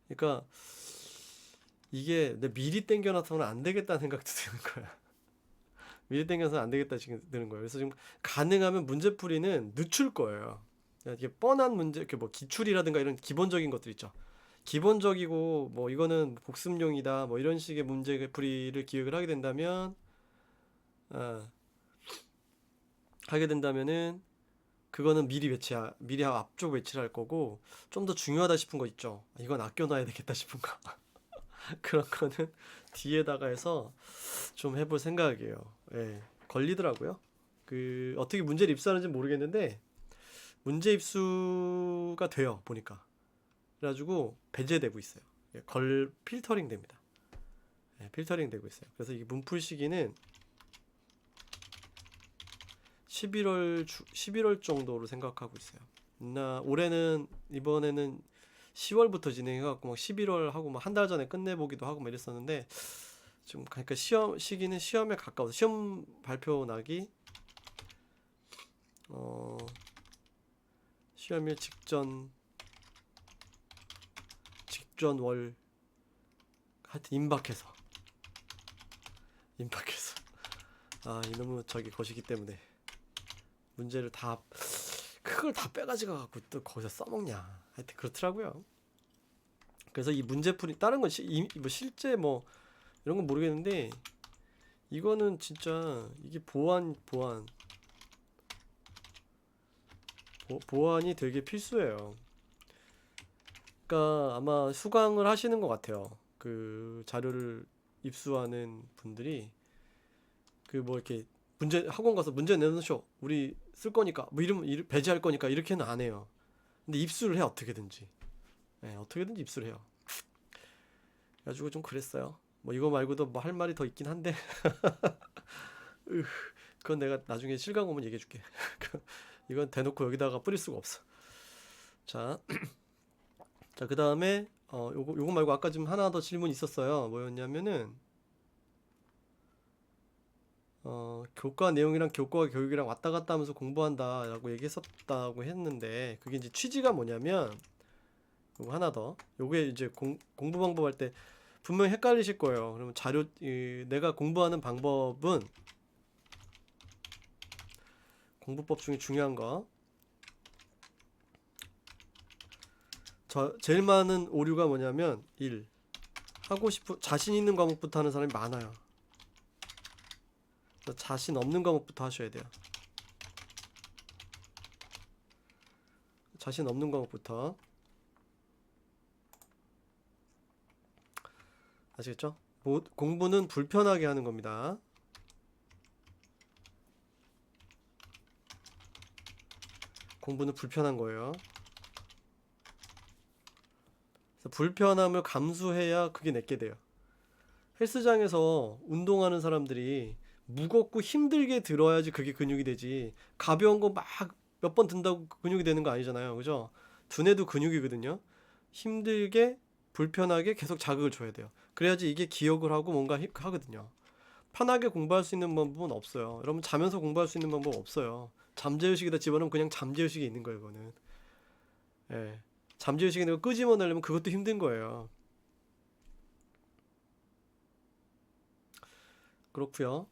그러니까 이게 미리 땡겨놔서는 안 되겠다는 생각도 드는 거야. 미리 땡겨서는 안 되겠다 지금 드는 거예요. 그래서 지금 가능하면 문제풀이는 늦출 거예요. 이게 뻔한 문제, 뭐 기출이라든가 이런 기본적인 것들 있죠. 기본적이고 뭐 이거는 복습용이다, 뭐 이런 식의 문제풀이를 기획을 하게 된다면은 그거는 미리 앞쪽 배치를 할 거고, 좀 더 중요하다 싶은 거 있죠. 이건 아껴놔야 되겠다 싶은 거. 그런 거는 뒤에다가 해서 좀 해볼 생각이에요. 예, 걸리더라고요. 어떻게 문제를 입수하는지 모르겠는데 문제 입수가 돼요, 보니까. 그래가지고 배제되고 있어요. 필터링 됩니다. 예, 필터링 되고 있어요. 그래서 이 문풀 시기는 11월 정도로 생각하고 있어요. 이번에는 10월부터 진행해갖고 막 11월 하고 막 한 달 전에 끝내보기도 하고 막 이랬었는데, 지금 그러니까 시기는 시험에 가까워서 시험 발표 나기 시험일 직전 월, 하여튼 임박해서 이놈의 것이기 때문에 문제를 그걸 다 빼가지고 갖고 또 거기서 써먹냐, 하여튼 그렇더라고요. 그래서 이 문제풀이 다른 건 뭐 실제 뭐 이런 건 모르겠는데, 이거는 진짜 이게 보완이 되게 필수예요. 그러니까 아마 수강을 하시는 것 같아요. 그 자료를 입수하는 분들이 뭐 이렇게 학원 가서 문제 내놓으셔, 우리 쓸 거니까, 뭐 배제할 거니까 이렇게는 안 해요. 근데 입수를 해, 어떻게든지. 네, 어떻게든지 입수를 해요. 그래가지고 좀 그랬어요. 뭐 이거 말고도 뭐 할 말이 더 있긴 한데 그건 내가 나중에 실강 오면 얘기해 줄게. 이건 대놓고 여기다가 뿌릴 수가 없어. 자, 그 다음에 요거 말고 아까 좀 하나 더 질문 있었어요. 뭐였냐면은 교과 내용이랑 교과 교육이랑 왔다 갔다 하면서 공부한다 라고 얘기했었다고 했는데, 그게 이제 취지가 뭐냐면, 요거 하나 더, 요게 이제 공부 방법 할 때 분명히 헷갈리실 거예요. 그러면 내가 공부하는 방법은 공부법 중에 중요한 거, 제일 많은 오류가 뭐냐면, 자신 있는 과목부터 하는 사람이 많아요. 자신 없는 과목부터 하셔야 돼요. 자신 없는 과목부터. 아시겠죠? 공부는 불편하게 하는 겁니다. 공부는 불편한 거예요. 그래서 불편함을 감수해야 그게 내게 돼요. 헬스장에서 운동하는 사람들이 무겁고 힘들게 들어야지 그게 근육이 되지, 가벼운 거 막 몇 번 든다고 근육이 되는 거 아니잖아요. 그죠? 두뇌도 근육이거든요. 힘들게 불편하게 계속 자극을 줘야 돼요. 그래야지 이게 기억을 하고 뭔가 하거든요. 편하게 공부할 수 있는 방법은 없어요. 여러분, 자면서 공부할 수 있는 방법 없어요. 잠재의식에다 집어넣으면 그냥 잠재의식이 있는 거예요, 이거는. 예. 잠재의식이 있는 거 끄집어내려면 그것도 힘든 거예요. 그렇고요.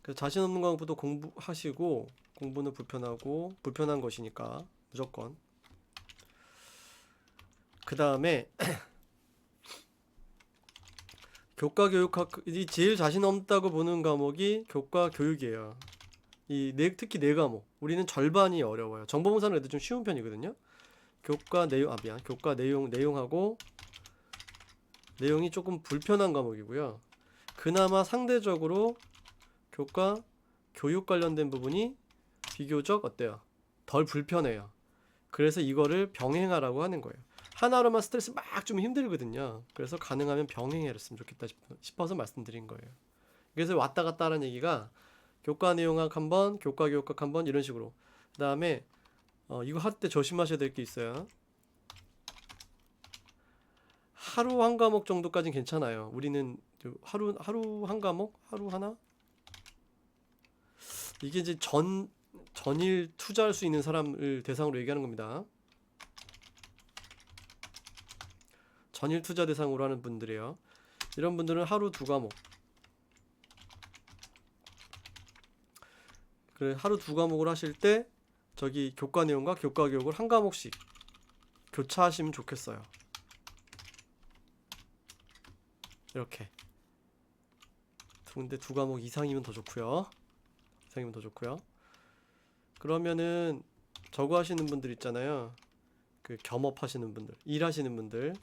그래서 자신 없는 과목부터 공부하시고, 공부는 불편하고 불편한 것이니까 무조건. 그 다음에 교과 교육학이 제일 자신 없다고 보는 과목이 교과 교육이에요. 특히 네 과목. 우리는 절반이 어려워요. 정보분사는 그래도 좀 쉬운 편이거든요. 교과 내용하고 내용이 조금 불편한 과목이고요. 그나마 상대적으로 교과 교육 관련된 부분이 비교적 어때요? 덜 불편해요. 그래서 이거를 병행하라고 하는 거예요. 하나로만 스트레스 막 좀 힘들거든요. 그래서 가능하면 병행했으면 좋겠다 싶어서 말씀드린 거예요. 그래서 왔다 갔다 하는 얘기가 교과 내용학 한번, 교과 교육학 한번 이런 식으로. 그 다음에 이거 할 때 조심하셔야 될 게 있어요. 하루 한 과목 정도까지는 괜찮아요. 우리는 하루 한 과목? 하루 하나? 이게 이제 전일 투자할 수 있는 사람을 대상으로 얘기하는 겁니다. 전일 투자 대상으로 하는 분들이에요. 이런 분들은 하루 두 과목. 그래, 하루 두 과목을 하실 때 저기 교과 내용과 교과 교육을 한 과목씩 교차하시면 좋겠어요. 이렇게. 근데 두 과목 이상이면 더 좋고요. 그러면은 저거 하시는 분들 있잖아요. 그 겸업 하시는 분들, 일하시는 분들,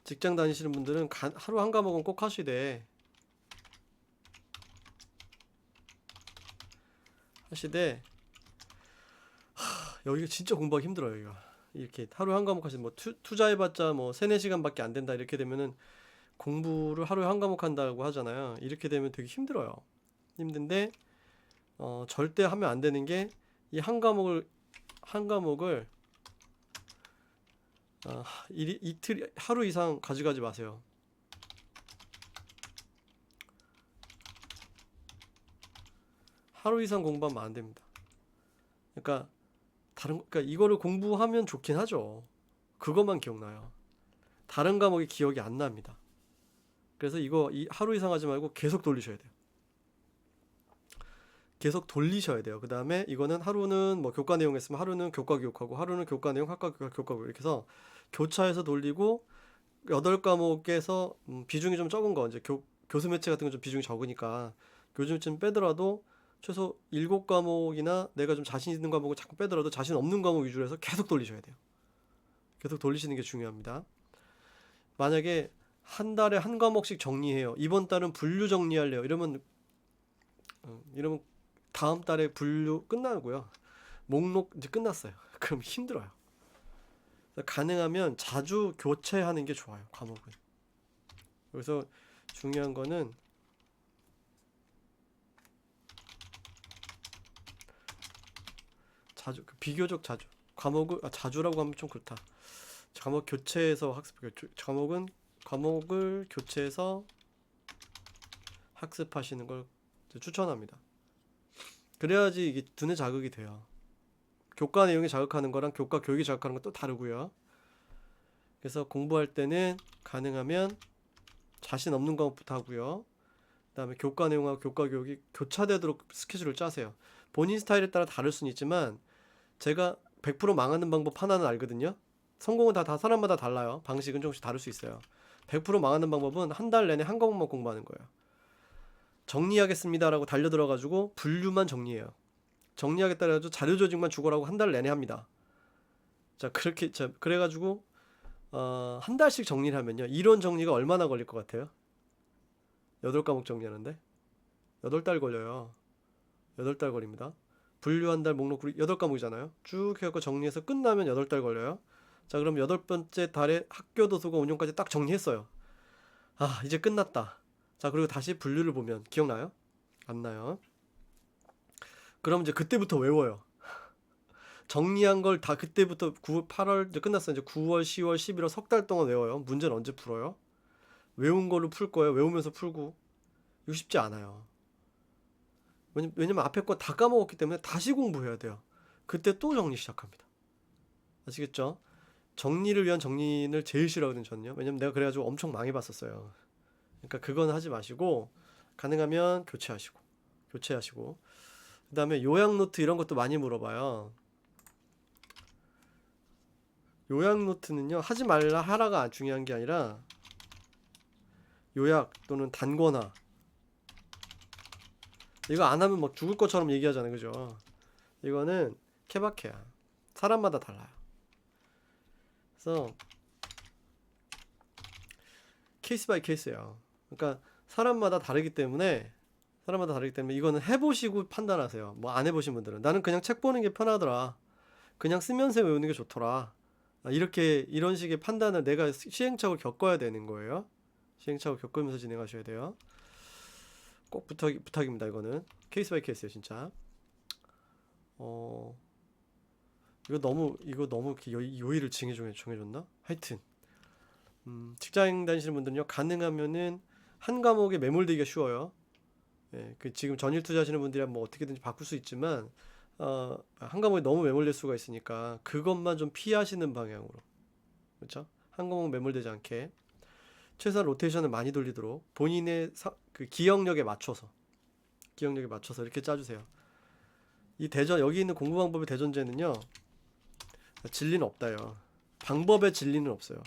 직장 다니시는 분들은 하루 한 과목은 꼭 하시되 여기가 진짜 공부하기 힘들어요. 이거 이렇게 하루에 한 과목 하시면 뭐 투자해봤자 뭐 3-4시간밖에 안 된다 이렇게 되면은 공부를 하루에 한 과목 한다고 하잖아요. 이렇게 되면 되게 힘들어요. 힘든데 절대 하면 안 되는 게 이 한 과목을 이틀 하루 이상 가져가지 마세요. 하루 이상 공부하면 안 됩니다. 그러니까 이거를 공부하면 좋긴 하죠. 그것만 기억나요. 다른 과목이 기억이 안 납니다. 그래서 하루 이상 하지 말고 계속 돌리셔야 돼요. 그 다음에 이거는 하루는 뭐 교과 내용 했으면 하루는 교과 교육하고 하루는 교과 내용, 학과 교과 교육 이렇게 해서 교차해서 돌리고 8과목에서 비중이 좀 적은 거 이제 교수 매체 같은 건 좀 비중이 적으니까 요즘 좀 빼더라도 최소 7과목이나 내가 좀 자신 있는 과목을 자꾸 빼더라도 자신 없는 과목 위주로 해서 계속 돌리셔야 돼요. 계속 돌리시는 게 중요합니다. 만약에 한 달에 한 과목씩 정리해요. 이번 달은 분류 정리할래요. 이러면 다음 달에 분류 끝나고요. 목록 이제 끝났어요. 그럼 힘들어요. 가능하면 자주 교체하는 게 좋아요. 과목은. 그래서 중요한 거는 비교적 자주. 자주라고 하면 좀 그렇다. 과목을 교체해서 학습하시는 걸 추천합니다. 그래야지 이게 두뇌 자극이 돼요. 교과 내용이 자극하는 거랑 교과 교육이 자극하는 건 또 다르고요. 그래서 공부할 때는 가능하면 자신 없는 과목부터 하고요. 그 다음에 교과 내용하고 교과 교육이 교차되도록 스케줄을 짜세요. 본인 스타일에 따라 다를 수는 있지만 제가 100% 망하는 방법 하나는 알거든요. 성공은 다 사람마다 달라요. 방식은 조금씩 다를 수 있어요. 100% 망하는 방법은 한 달 내내 한 과목만 공부하는 거예요. 정리하겠습니다라고 달려들어가지고 분류만 정리해요. 정리하겠다 해가지고 자료 조직만 죽어라고 한 달 내내 합니다. 자, 그렇게 자, 그래가지고 한 달씩 정리를 하면요. 이론 정리가 얼마나 걸릴 것 같아요? 8과목 정리하는데 8달 걸려요. 8달 걸립니다. 분류 한 달 목록 8과목이잖아요. 쭉 해갖고 정리해서 끝나면 8달 걸려요. 자, 그럼 8번째 달에 학교 도서관 운영까지 딱 정리했어요. 아, 이제 끝났다. 자, 그리고 다시 분류를 보면 기억나요? 안 나요. 그럼 이제 그때부터 외워요. 정리한 걸 다 그때부터 8월 이제 끝났어요. 이제 9월, 10월, 11월 석 달 동안 외워요. 문제는 언제 풀어요? 외운 걸로 풀 거예요. 외우면서 풀고. 이거 쉽지 않아요. 왜냐면 앞에 거 다 까먹었기 때문에 다시 공부해야 돼요. 그때 또 정리 시작합니다. 아시겠죠? 정리를 위한 정리를 제일 싫어하거든요, 저는요. 왜냐면 내가 그래가지고 엄청 망해봤었어요. 그러니까 그건 하지 마시고 가능하면 교체하시고 그 다음에 요약 노트 이런 것도 많이 물어봐요. 요약 노트는요, 하지 말라 하라가 중요한 게 아니라 요약 또는 단권화, 이거 안 하면 막 죽을 것처럼 얘기하잖아요, 그죠? 이거는 케바케야. 사람마다 달라요. 그래서 케이스 바이 케이스예요. 그러니까 사람마다 다르기 때문에 이거는 해보시고 판단하세요. 뭐 안 해보신 분들은 나는 그냥 책 보는 게 편하더라, 그냥 쓰면서 외우는 게 좋더라, 이렇게 이런 식의 판단을 내가 시행착오를 겪어야 되는 거예요. 시행착오를 겪으면서 진행하셔야 돼요. 꼭 부탁입니다. 이거는 케이스 바이 케이스예요, 진짜. 어 이거 너무 이렇게 요의를 정해줬나? 하여튼 직장 다니시는 분들은요, 가능하면은 한 과목에 매몰되기가 쉬워요. 예, 그 지금 전일 투자하시는 분들이야 뭐 어떻게든지 바꿀 수 있지만 한 과목에 너무 매몰될 수가 있으니까 그것만 좀 피하시는 방향으로, 그렇죠? 한 과목 매몰되지 않게 최소한 로테이션을 많이 돌리도록 본인의 그 기억력에 맞춰서 이렇게 짜주세요. 이 대전 여기 있는 공부 방법의 대전제는요, 진리는 없다요. 방법의 진리는 없어요.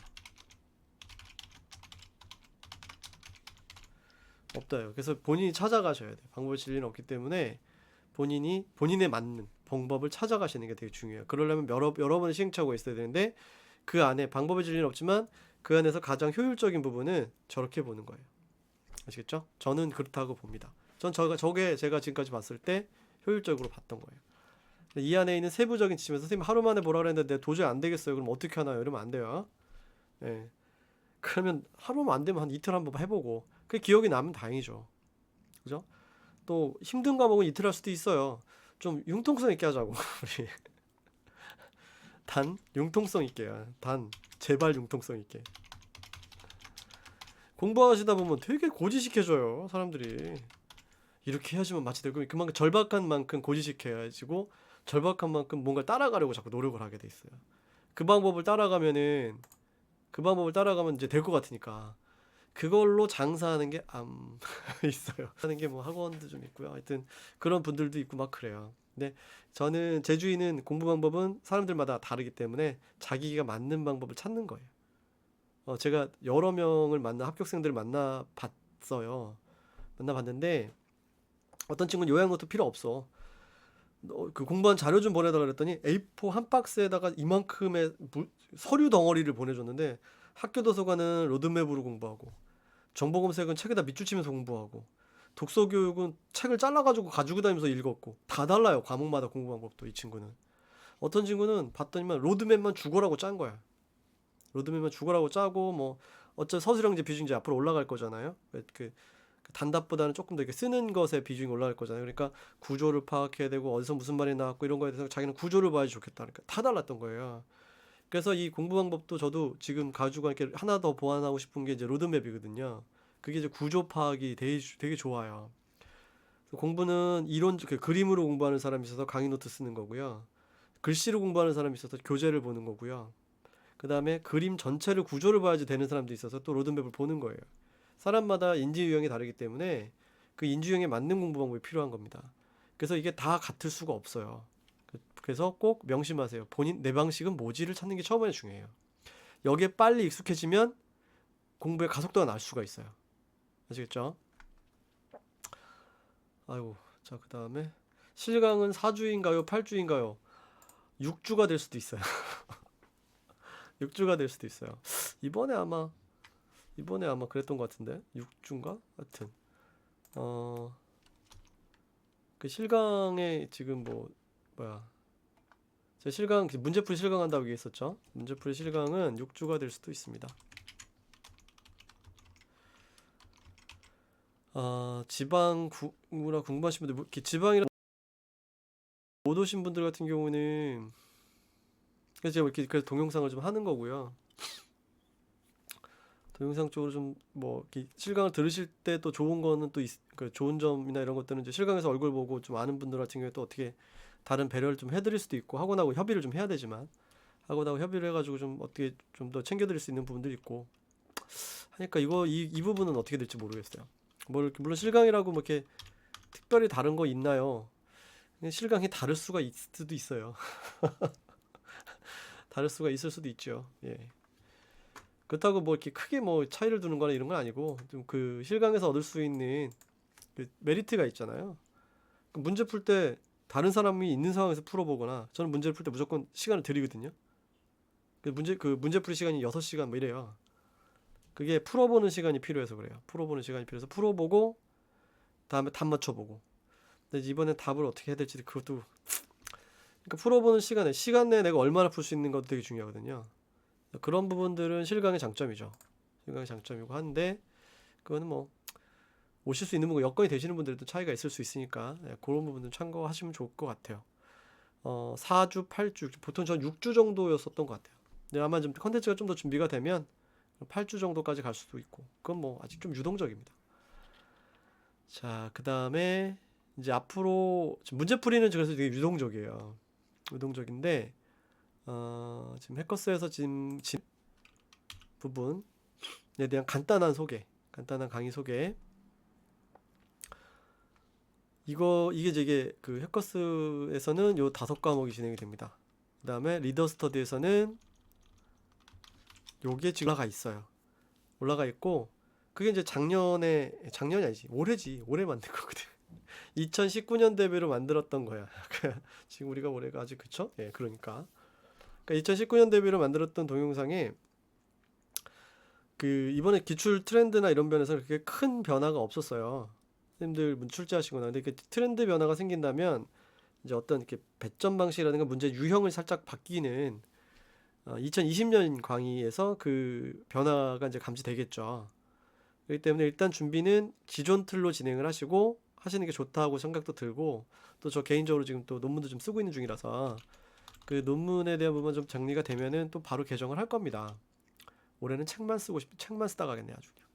없다요. 그래서 본인이 찾아가셔야 돼요. 방법의 진리는 없기 때문에 본인에 맞는 방법을 찾아가시는 게 되게 중요해요. 그러려면 여러 번의 시행착오가 있어야 되는데 그 안에 방법의 진리는 없지만 그 안에서 가장 효율적인 부분은 저렇게 보는 거예요. 아시겠죠? 저는 그렇다고 봅니다. 저게 제가 지금까지 봤을 때 효율적으로 봤던 거예요. 이 안에 있는 세부적인 지침에 선생님 하루 만에 보라 그랬는데 도저히 안 되겠어요. 그럼 어떻게 하나요? 이러면 안 돼요. 예. 그러면 하루만 안 되면 한 이틀 한번 해보고 그 기억이 나면 다행이죠. 그죠? 또 힘든 과목은 이틀 할 수도 있어요. 좀 융통성 있게 하자고. 우리 융통성 있게요. 제발 융통성 있게. 공부하시다 보면 되게 고지식해져요, 사람들이. 이렇게 해야지만 마치 되고 그만큼 절박한 만큼 고지식해야지고 절박한 만큼 뭔가 따라가려고 자꾸 노력을 하게 돼 있어요. 그 방법을 따라가면 이제 될 것 같으니까 그걸로 장사하는 게 있어요. 하는 게 뭐 학원도 좀 있고요. 하여튼 그런 분들도 있고 막 그래요. 근데 저는 제주인은 공부 방법은 사람들마다 다르기 때문에 자기가 맞는 방법을 찾는 거예요. 제가 여러 명을 합격생들을 만나봤는데 어떤 친구는 요약 노트 필요 없어. 그 공부한 자료 좀 보내달라 그랬더니 A4 한 박스에다가 이만큼의 서류 덩어리를 보내줬는데 학교 도서관은 로드맵으로 공부하고 정보검색은 책에다 밑줄 치면서 공부하고 독서교육은 책을 잘라가지고 가지고 다니면서 읽었고 다 달라요. 과목마다 공부 방법도. 이 친구는 어떤 친구는 봤더니만 로드맵만 죽어라고 짠 거야. 로드맵만 죽어라고 짜고 뭐 어차피 서술형제 비중이 이제 앞으로 올라갈 거잖아요. 그 단답보다는 조금 더 이렇게 쓰는 것에 비중이 올라갈 거잖아요. 그러니까 구조를 파악해야 되고 어디서 무슨 말이 나왔고 이런 거에 대해서 자기는 구조를 봐야지 좋겠다. 그러니까 다 달랐던 거예요. 그래서 이 공부 방법도 저도 지금 가지고 이렇게 하나 더 보완하고 싶은 게 이제 로드맵이거든요. 그게 이제 구조 파악이 되게 좋아요. 공부는 그림으로 공부하는 사람이 있어서 강의 노트 쓰는 거고요. 글씨로 공부하는 사람이 있어서 교재를 보는 거고요. 그 다음에 그림 전체를 구조를 봐야지 되는 사람도 있어서 또 로드맵을 보는 거예요. 사람마다 인지 유형이 다르기 때문에 그 인지 유형에 맞는 공부 방법이 필요한 겁니다. 그래서 이게 다 같을 수가 없어요. 그래서 꼭 명심하세요. 내 방식은 뭐지를 찾는 게 처음에 중요해요. 여기에 빨리 익숙해지면 공부의 가속도가 날 수가 있어요. 아시겠죠? 아이고, 자, 그 다음에 실강은 4주인가요? 8주인가요? 6주가 될 수도 있어요. 6주가 될 수도 있어요. 이번에 아마 그랬던 것 같은데 6주인가? 하여튼 그 실강에 지금 뭐야 제 실강 문제풀이 실강한다고 얘기했었죠. 문제풀이 실강은 6주가 될 수도 있습니다. 지방구나 궁금하신 분들 이렇게 지방이라 못 오신 분들 같은 경우는 그래서 제가 이렇게 그래서 동영상을 좀 하는 거고요. 동영상 쪽으로 좀 이렇게 실강을 들으실 때 또 좋은 거는 또 그 좋은 점이나 이런 것들은 이제 실강에서 얼굴 보고 좀 아는 분들 같은 경우에 또 어떻게 다른 배려를 좀 해드릴 수도 있고 하고 나고 협의를 좀 해야 되지만 하고 나고 협의를 해가지고 좀 어떻게 좀 더 챙겨드릴 수 있는 부분들이 있고 하니까 이 부분은 어떻게 될지 모르겠어요. 물론 실강이라고 이렇게 특별히 다른 거 있나요? 실강이 다를 수가 있을 수도 있어요. 다를 수가 있을 수도 있죠. 예. 그렇다고 이렇게 크게 차이를 두는 거나 이런 건 아니고 좀 그 실강에서 얻을 수 있는 그 메리트가 있잖아요. 문제 풀 때 다른 사람이 있는 상황에서 풀어보거나 저는 문제를 풀 때 무조건 시간을 드리거든요. 문제풀이 시간이 6시간 이래요. 그게 풀어보는 시간이 필요해서 그래요. 풀어보는 시간이 필요해서 풀어보고 다음에 답 맞춰보고. 근데 이번엔 답을 어떻게 해야 될지 그것도 그러니까 풀어보는 시간 내에 내가 얼마나 풀 수 있는 것도 되게 중요하거든요. 그런 부분들은 실강의 장점이죠. 실강의 장점이고 한데 그거는 오실 수 있는 분과 여건이 되시는 분들도 차이가 있을 수 있으니까 그런 부분은 참고하시면 좋을 것 같아요. 4주, 8주 보통 전 6주 정도였었던 것 같아요. 근데 아마 좀 컨텐츠가 좀 더 준비가 되면 8주 정도까지 갈 수도 있고 그건 아직 좀 유동적입니다. 자, 그 다음에 이제 앞으로 문제풀이는 그래서 되게 유동적이에요. 유동적인데 지금 해커스에서 지금 부분에 대한 간단한 강의 소개. 이게 그 해커스에서는 요 5과목이 진행이 됩니다. 그 다음에 리더 스터디에서는 요게 지금 올라가 있고 그게 이제 작년이 아니지 올해 만든 거거든. 2019년 대비로 만들었던 거야. 지금 우리가 올해가 아직 그쵸? 예, 그러니까 2019년 대비로 만들었던 동영상에 그 이번에 기출 트렌드나 이런 면에서 그렇게 큰 변화가 없었어요. 선생님들 출제하시거나 근데 이렇게 트렌드 변화가 생긴다면 이제 어떤 이렇게 배점 방식이라든가 문제 유형을 살짝 바뀌는 2020년 강의에서 그 변화가 이제 감지되겠죠. 그렇기 때문에 일단 준비는 기존 틀로 진행을 하시는 게 좋다고 생각도 들고 또 저 개인적으로 지금 또 논문도 좀 쓰고 있는 중이라서 그 논문에 대한 부분 좀 정리가 되면은 또 바로 개정을 할 겁니다. 올해는 책만 쓰다 가겠네 아주 그냥.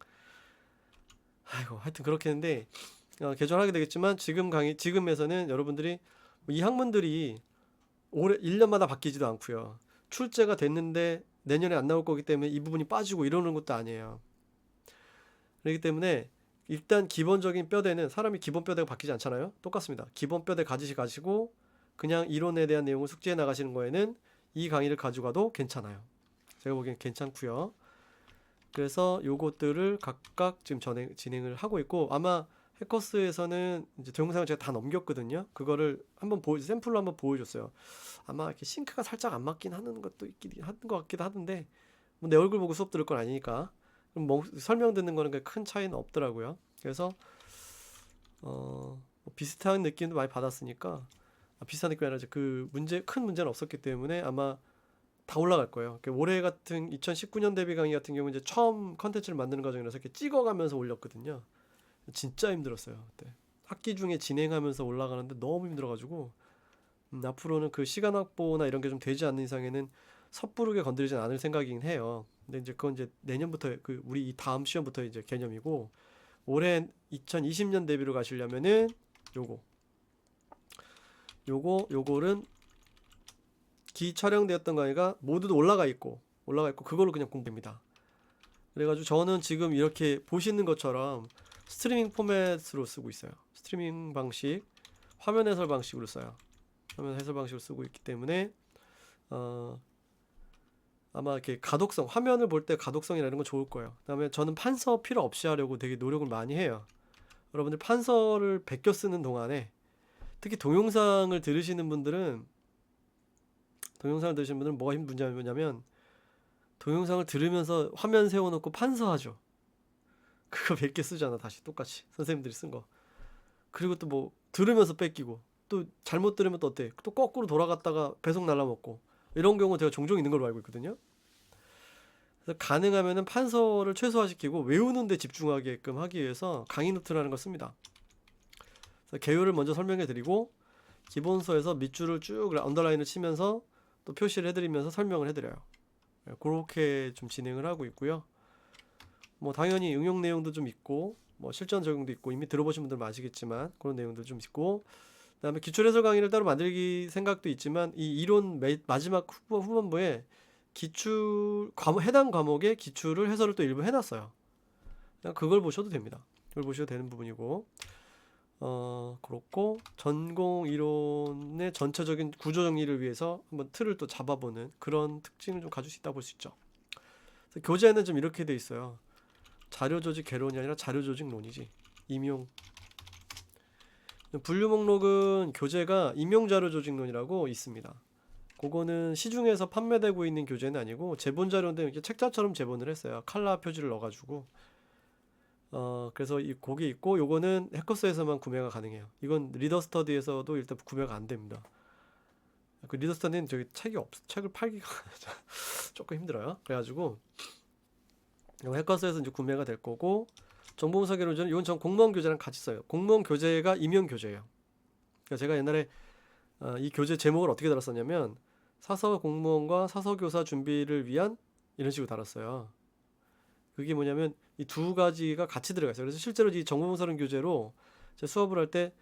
아이고 하여튼 그렇게 했는데 개정하게 되겠지만 지금에서는 여러분들이 이 학문들이 올해 1년마다 바뀌지도 않고요. 출제가 됐는데 내년에 안 나올 거기 때문에 이 부분이 빠지고 이러는 것도 아니에요. 그렇기 때문에 일단 기본적인 뼈대는 사람이 기본 뼈대가 바뀌지 않잖아요. 똑같습니다. 기본 뼈대 가지고 그냥 이론에 대한 내용을 숙지해 나가시는 거에는 이 강의를 가져가도 괜찮아요. 제가 보기엔 괜찮고요. 그래서 요것들을 각각 지금 진행을 하고 있고 아마 해커스에서는 이제 동영상을 제가 다 넘겼거든요. 그거를 샘플로 한번 보여줬어요. 아마 이렇게 싱크가 살짝 안 맞긴 하는 것 같기도 하던데 내 얼굴 보고 수업 들을 건 아니니까 설명 듣는 거는 큰 차이는 없더라고요. 그래서 비슷한 느낌도 많이 받았으니까 비슷한 느낌이 아니라 그 큰 문제는 없었기 때문에 아마 다 올라갈 거예요. 올해 같은 2019년 대비 강의 같은 경우 이제 처음 컨텐츠를 만드는 과정이라서 이렇게 찍어가면서 올렸거든요. 진짜 힘들었어요. 그때 학기 중에 진행하면서 올라가는데 너무 힘들어가지고 앞으로는 그 시간 확보나 이런 게 좀 되지 않는 이상에는 섣부르게 건드리진 않을 생각이긴 해요. 근데 이제 그건 이제 내년부터 우리 이 다음 시험부터 이제 개념이고 올해 2020년 대비로 가시려면은 요거는 촬영되었던 강의가 모두 올라가 있고 그걸로 그냥 공부합니다. 그래가지고 저는 지금 이렇게 보시는 것처럼 스트리밍 포맷으로 쓰고 있어요. 스트리밍 방식, 화면 해설 방식으로 써요. 화면 해설 방식으로 쓰고 있기 때문에 아마 이렇게 화면을 볼 때 가독성이나 이런 건 좋을 거예요. 그다음에 저는 판서 필요 없이 하려고 되게 노력을 많이 해요. 여러분들 판서를 베껴 쓰는 동안에 특히 동영상을 들으시는 분들은 뭐가 문제냐면 동영상을 들으면서 화면 세워놓고 판서하죠. 그거 100개 쓰잖아. 다시 똑같이 선생님들이 쓴 거. 그리고 또 뭐 들으면서 뺏기고, 또 잘못 들으면 또 어때? 또 거꾸로 돌아갔다가 배속 날라먹고, 이런 경우 제가 종종 있는 걸로 알고 있거든요. 그래서 가능하면은 판서를 최소화시키고 외우는 데 집중하게끔 하기 위해서 강의 노트라는 걸 씁니다. 그래서 개요를 먼저 설명해 드리고, 기본서에서 밑줄을 쭉 언더라인을 치면서 또 표시를 해드리면서 설명을 해드려요. 그렇게 좀 진행을 하고 있고요. 뭐 당연히 응용 내용도 좀 있고, 뭐 실전 적용도 있고, 이미 들어보신 분들은 아시겠지만 그런 내용도 좀 있고, 그다음에 기출 해설 강의를 따로 만들기 생각도 있지만, 이 이론 마지막 후반부에 기출 해당 과목의 기출을 해설을 또 일부 해놨어요. 그냥 그걸 보셔도 됩니다. 그걸 보셔도 되는 부분이고, 그렇고 전공 이론의 전체적인 구조 정리를 위해서 한번 틀을 또 잡아보는 그런 특징을 좀 가질 수 있다고 볼 수 있죠. 그래서 교재는 좀 이렇게 돼 있어요. 자료 조직 개론이 아니라 자료 조직론이지. 임용. 분류 목록은 교재가 임용 자료 조직론이라고 있습니다. 그거는 시중에서 판매되고 있는 교재는 아니고 제본 자료인데 이렇게 책자처럼 제본을 했어요. 칼라 표지를 넣어가지고. 그래서 거기 있고, 요거는 해커스에서만 구매가 가능해요. 이건 리더 스터디에서도 일단 구매가 안 됩니다. 그 리더 스터디는 저기 책을 팔기가 조금 힘들어요. 그래가지고 해커스에서 이제 구매가 될 거고, 정보분석 개론전은 이건 전 공무원 교재랑 같이 써요. 공무원 교재가 임용 교재예요. 그러니까 제가 옛날에 이 교재 제목을 어떻게 달았었냐면, 사서 공무원과 사서 교사 준비를 위한, 이런 식으로 달았어요. 그게 뭐냐면 이 두 가지가 같이 들어가 있어요. 그래서 실제로 이 정보봉사론 교재로 제 수업을 할 때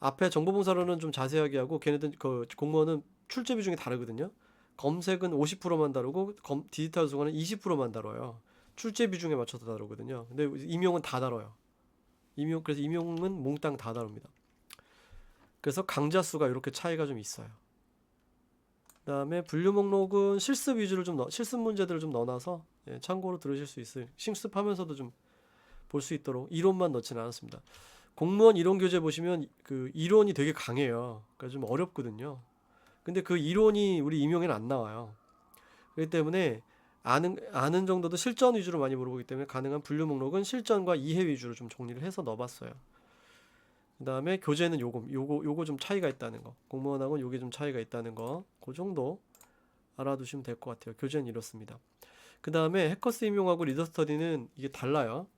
앞에 정보봉사론은 좀 자세하게 하고, 걔네들 그 공무원은 출제 비중이 다르거든요. 검색은 50%만 다루고 디지털 수거는 20%만 다뤄요. 출제 비중에 맞춰서 다루거든요. 근데 임용은 다 다뤄요. 그래서 임용은 몽땅 다 다룹니다. 그래서 강좌 수가 이렇게 차이가 좀 있어요. 그다음에 분류 목록은 실습 위주를 실습 문제들을 좀 넣어놔서 참고로 들으실 수 있어요. 실습하면서도 좀 볼 수 있도록 이론만 넣지는 않았습니다. 공무원 이론 교재 보시면 그 이론이 되게 강해요. 그러니까 좀 어렵거든요. 근데 그 이론이 우리 임용에는 안 나와요. 그렇기 때문에 아는 정도도 실전 위주로 많이 물어보기 때문에 가능한 분류 목록은 실전과 이해 위주로 좀 정리를 해서 넣어봤어요. 그 다음에 교재는 요거 좀 차이가 있다는 거, 공무원하고는 요게 좀 차이가 있다는 거, 그 정도 알아두시면 될 것 같아요. 교재는 이렇습니다. 그 다음에 해커스 임용하고 리더 스터디는 이게 달라요.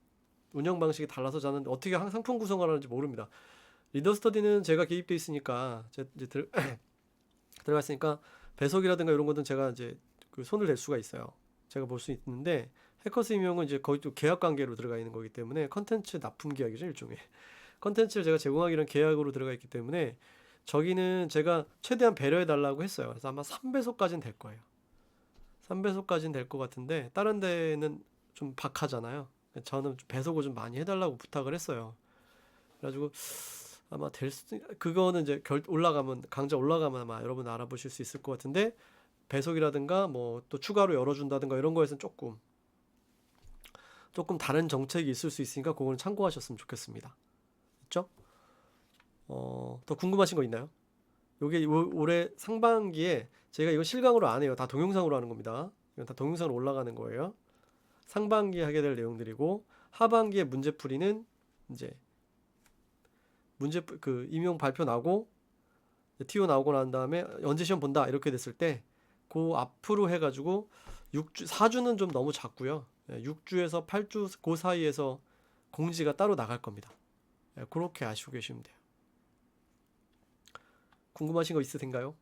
운영 방식이 달라서 저는 어떻게 상품 구성을 하는지 모릅니다. 리더 스터디는 제가 개입돼 있으니까, 이제 들어갔으니까 배석이라든가 이런 것들은 제가 이제 그 손을 댈 수가 있어요. 제가 볼 수 있는데, 해커스 임용은 이제 거의 또 계약 관계로 들어가 있는 거기 때문에, 컨텐츠 납품 계약이죠, 일종의. 컨텐츠를 제가 제공하기는 계약으로 들어가 있기 때문에, 저기는 제가 최대한 배려해 달라고 했어요. 그래서 아마 3배속까지는 될 거예요. 3배속까지는 될 것 같은데, 다른 데는 좀 박하잖아요. 저는 배속을 좀 많이 해달라고 부탁을 했어요. 그래가지고 아마 그거는 이제 강좌 올라가면 아마 여러분 알아보실 수 있을 것 같은데, 배속이라든가 뭐 또 추가로 열어준다든가 이런 거에서는 조금 다른 정책이 있을 수 있으니까 그거는 참고하셨으면 좋겠습니다. 있죠? 더 궁금하신 거 있나요? 요게 올해 상반기에 제가 이거 실강으로 안 해요. 다 동영상으로 하는 겁니다. 이건 다 동영상으로 올라가는 거예요. 상반기에 하게 될 내용들이고, 하반기에 문제풀이는 이제 그 임용 발표 나고 TO 나오고 난 다음에 언제 시험 본다 이렇게 됐을 때, 그 앞으로 해가지고 4주는 좀 너무 작고요. 6주에서 8주 그 사이에서 공지가 따로 나갈 겁니다. 그렇게 아시고 계시면 돼요. 궁금하신 거 있으신가요?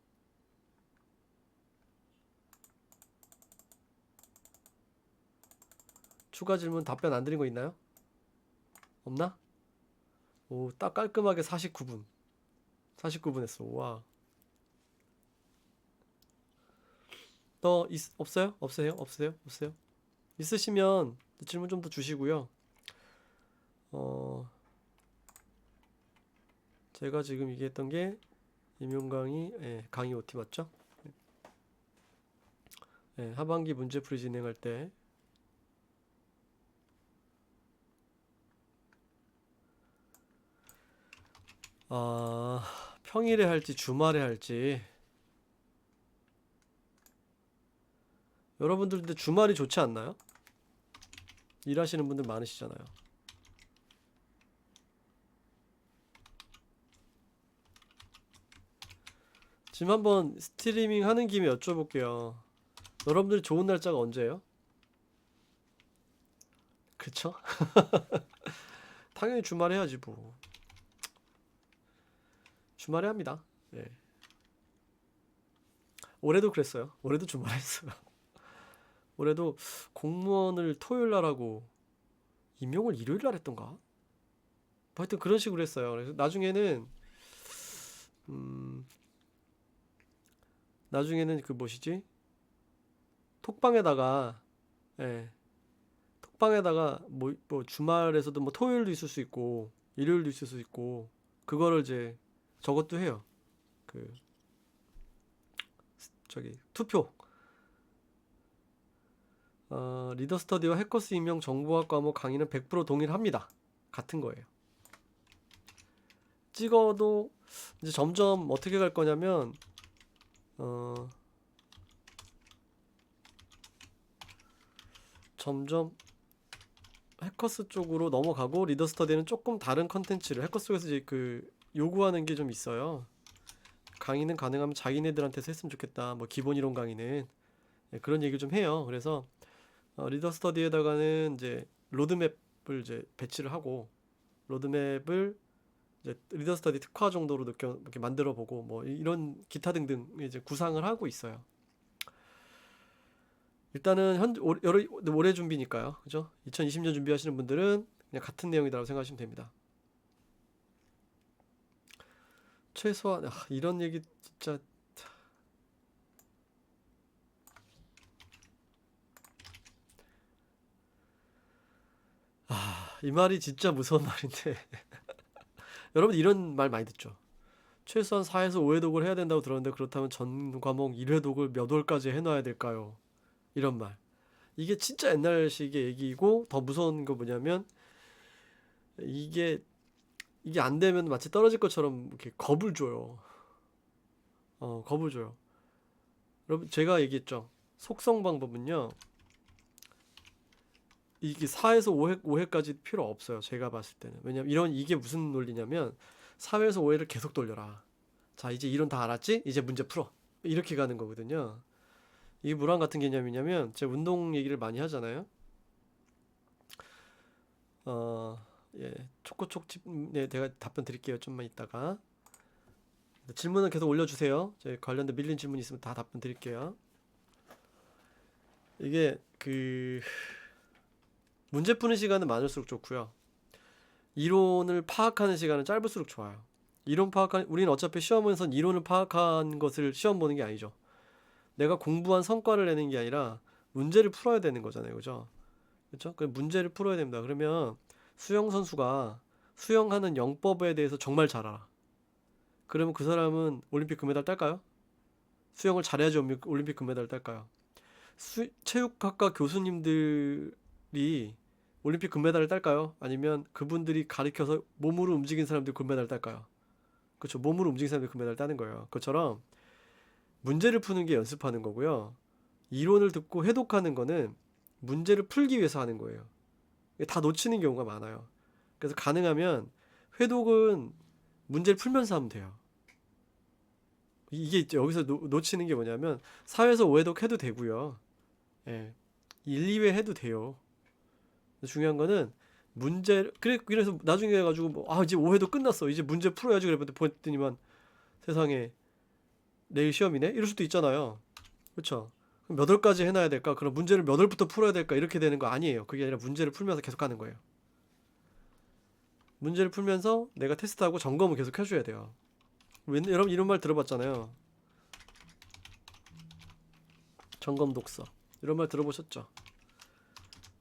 추가 질문 답변 안 드린 거 있나요? 없나? 오, 딱 깔끔하게 49분 했어. 와. 없어요? 없으세요? 있으시면 질문 좀 더 주시고요. 제가 지금 얘기했던 게 임용 강의 OT 맞죠? 하반기 문제풀이 진행할 때 평일에 할지 주말에 할지, 여러분들 근데 주말이 좋지 않나요? 일하시는 분들 많으시잖아요. 지금 한번 스트리밍 하는 김에 여쭤볼게요. 여러분들 좋은 날짜가 언제예요? 그쵸? 당연히 주말에 해야지 뭐. 주말에 합니다. 예. 올해도 그랬어요. 올해도 주말에 했어요. 올해도 공무원을 토요일 날 하고 임용을 일요일 날 했던가? 뭐 하여튼 그런 식으로 했어요. 그래서 음, 나중에는 그 뭐시지? 톡방에다가, 예, 톡방에다가 뭐 주말에서도 뭐 토요일도 있을 수 있고 일요일도 있을 수 있고 그거를 이제 저것도 해요. 그 저기 투표. 리더 스터디와 해커스 임용 정보학 과목 강의는 100% 동일합니다. 같은 거예요. 찍어도 이제 점점 어떻게 갈 거냐면 점점 해커스 쪽으로 넘어가고 리더 스터디는 조금 다른 컨텐츠를 해커스 쪽에서 이제 그 요구하는 게 좀 있어요. 강의는 가능하면 자기네들한테서 했으면 좋겠다. 뭐 기본 이론 강의는 그런 얘기를 좀 해요. 그래서 리더 스터디에다가는 이제 로드맵을 이제 배치를 하고 로드맵을 이제 리더 스터디 특화 정도로 이렇게 만들어 보고 뭐 이런 기타 등등 이제 구상을 하고 있어요. 일단은 올해 준비니까요. 그죠? 2020년 준비하시는 분들은 그냥 같은 내용이라고 생각하시면 됩니다. 최소한 이런 얘기 진짜 이 말이 진짜 무서운 말인데 여러분 이런 말 많이 듣죠. 최소한 4에서 5회 독을 해야 된다고 들었는데 그렇다면 전 과목 1회 독을 몇 월까지 해놔야 될까요? 이런 말. 이게 진짜 옛날식의 얘기고 더 무서운 거 뭐냐면 이게 안 되면 마치 떨어질 것처럼 이렇게 겁을 줘요. 겁을 줘요. 여러분 제가 얘기했죠. 속성 방법은요. 이게 4에서 5회까지 필요 없어요. 제가 봤을 때는. 왜냐면 이게 무슨 논리냐면 4회에서 5회를 계속 돌려라. 자, 이제 이론 다 알았지? 이제 문제 풀어. 이렇게 가는 거거든요. 이게 뭐랑 같은 개념이냐면 제가 운동 얘기를 많이 하잖아요. 예, 초코촉집, 네, 제가 답변 드릴게요. 좀만 있다가. 질문은 계속 올려주세요. 제 관련된 밀린 질문 있으면 다 답변 드릴게요. 이게 문제 푸는 시간은 많을수록 좋고요. 이론을 파악하는 시간은 짧을수록 좋아요. 우리는 어차피 시험에선 이론을 파악한 것을 시험 보는 게 아니죠. 내가 공부한 성과를 내는 게 아니라 문제를 풀어야 되는 거잖아요. 그죠? 그렇죠? 그 문제를 풀어야 됩니다. 그러면 수영 선수가 수영하는 영법에 대해서 정말 잘 알아. 그러면 그 사람은 올림픽 금메달 딸까요? 수영을 잘해야지 올림픽 금메달 딸까요? 체육학과 교수님들이 올림픽 금메달을 딸까요? 아니면 그분들이 가르쳐서 몸으로 움직인 사람들이 금메달을 딸까요? 그렇죠. 몸으로 움직인 사람들이 금메달을 따는 거예요. 그것처럼 문제를 푸는 게 연습하는 거고요. 이론을 듣고 해독하는 거는 문제를 풀기 위해서 하는 거예요. 다 놓치는 경우가 많아요. 그래서 가능하면 회독은 문제를 풀면서 하면 돼요. 이게 여기서 놓치는 게 뭐냐면 4회에서 5회독 해도 되고요. 예. 1, 2회 해도 돼요. 중요한 거는 그래서 나중에 해가지고 이제 5회도 끝났어. 이제 문제 풀어야지. 보냈더니만 세상에 내일 시험이네? 이럴 수도 있잖아요. 그렇죠? 그럼 몇 월까지 해놔야 될까? 그럼 문제를 몇 월부터 풀어야 될까? 이렇게 되는 거 아니에요. 그게 아니라 문제를 풀면서 계속 하는 거예요. 문제를 풀면서 내가 테스트하고 점검을 계속 해줘야 돼요. 여러분 이런 말 들어봤잖아요. 점검 독서. 이런 말 들어보셨죠?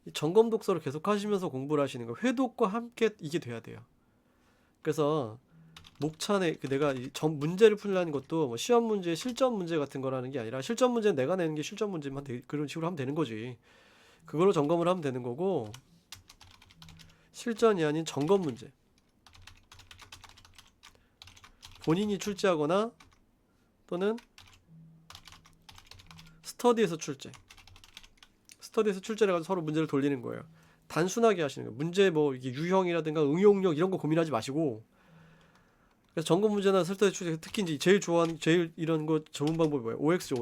이 점검 독서를 계속 하시면서 공부를 하시는 거. 회독과 함께 이게 돼야 돼요. 그래서 목차내 내가 문제를 풀려는 것도 뭐 시험 문제, 실전 문제 같은 거라는 게 아니라 실전 문제는 내가 내는 게 실전 문제만 그런 식으로 하면 되는 거지. 그걸로 점검을 하면 되는 거고 실전이 아닌 점검 문제. 본인이 출제하거나 또는 스터디에서 출제. 스터디에서 출제를 해가지고 서로 문제를 돌리는 거예요. 단순하게 하시는 거예요. 문제 뭐 이게 유형이라든가 응용력 이런 거 고민하지 마시고. 그래서 점검 문제나 스터디 출제 특히 이제 제일 좋아하는 제일 이런 거 좋은 방법이 뭐예요? OX.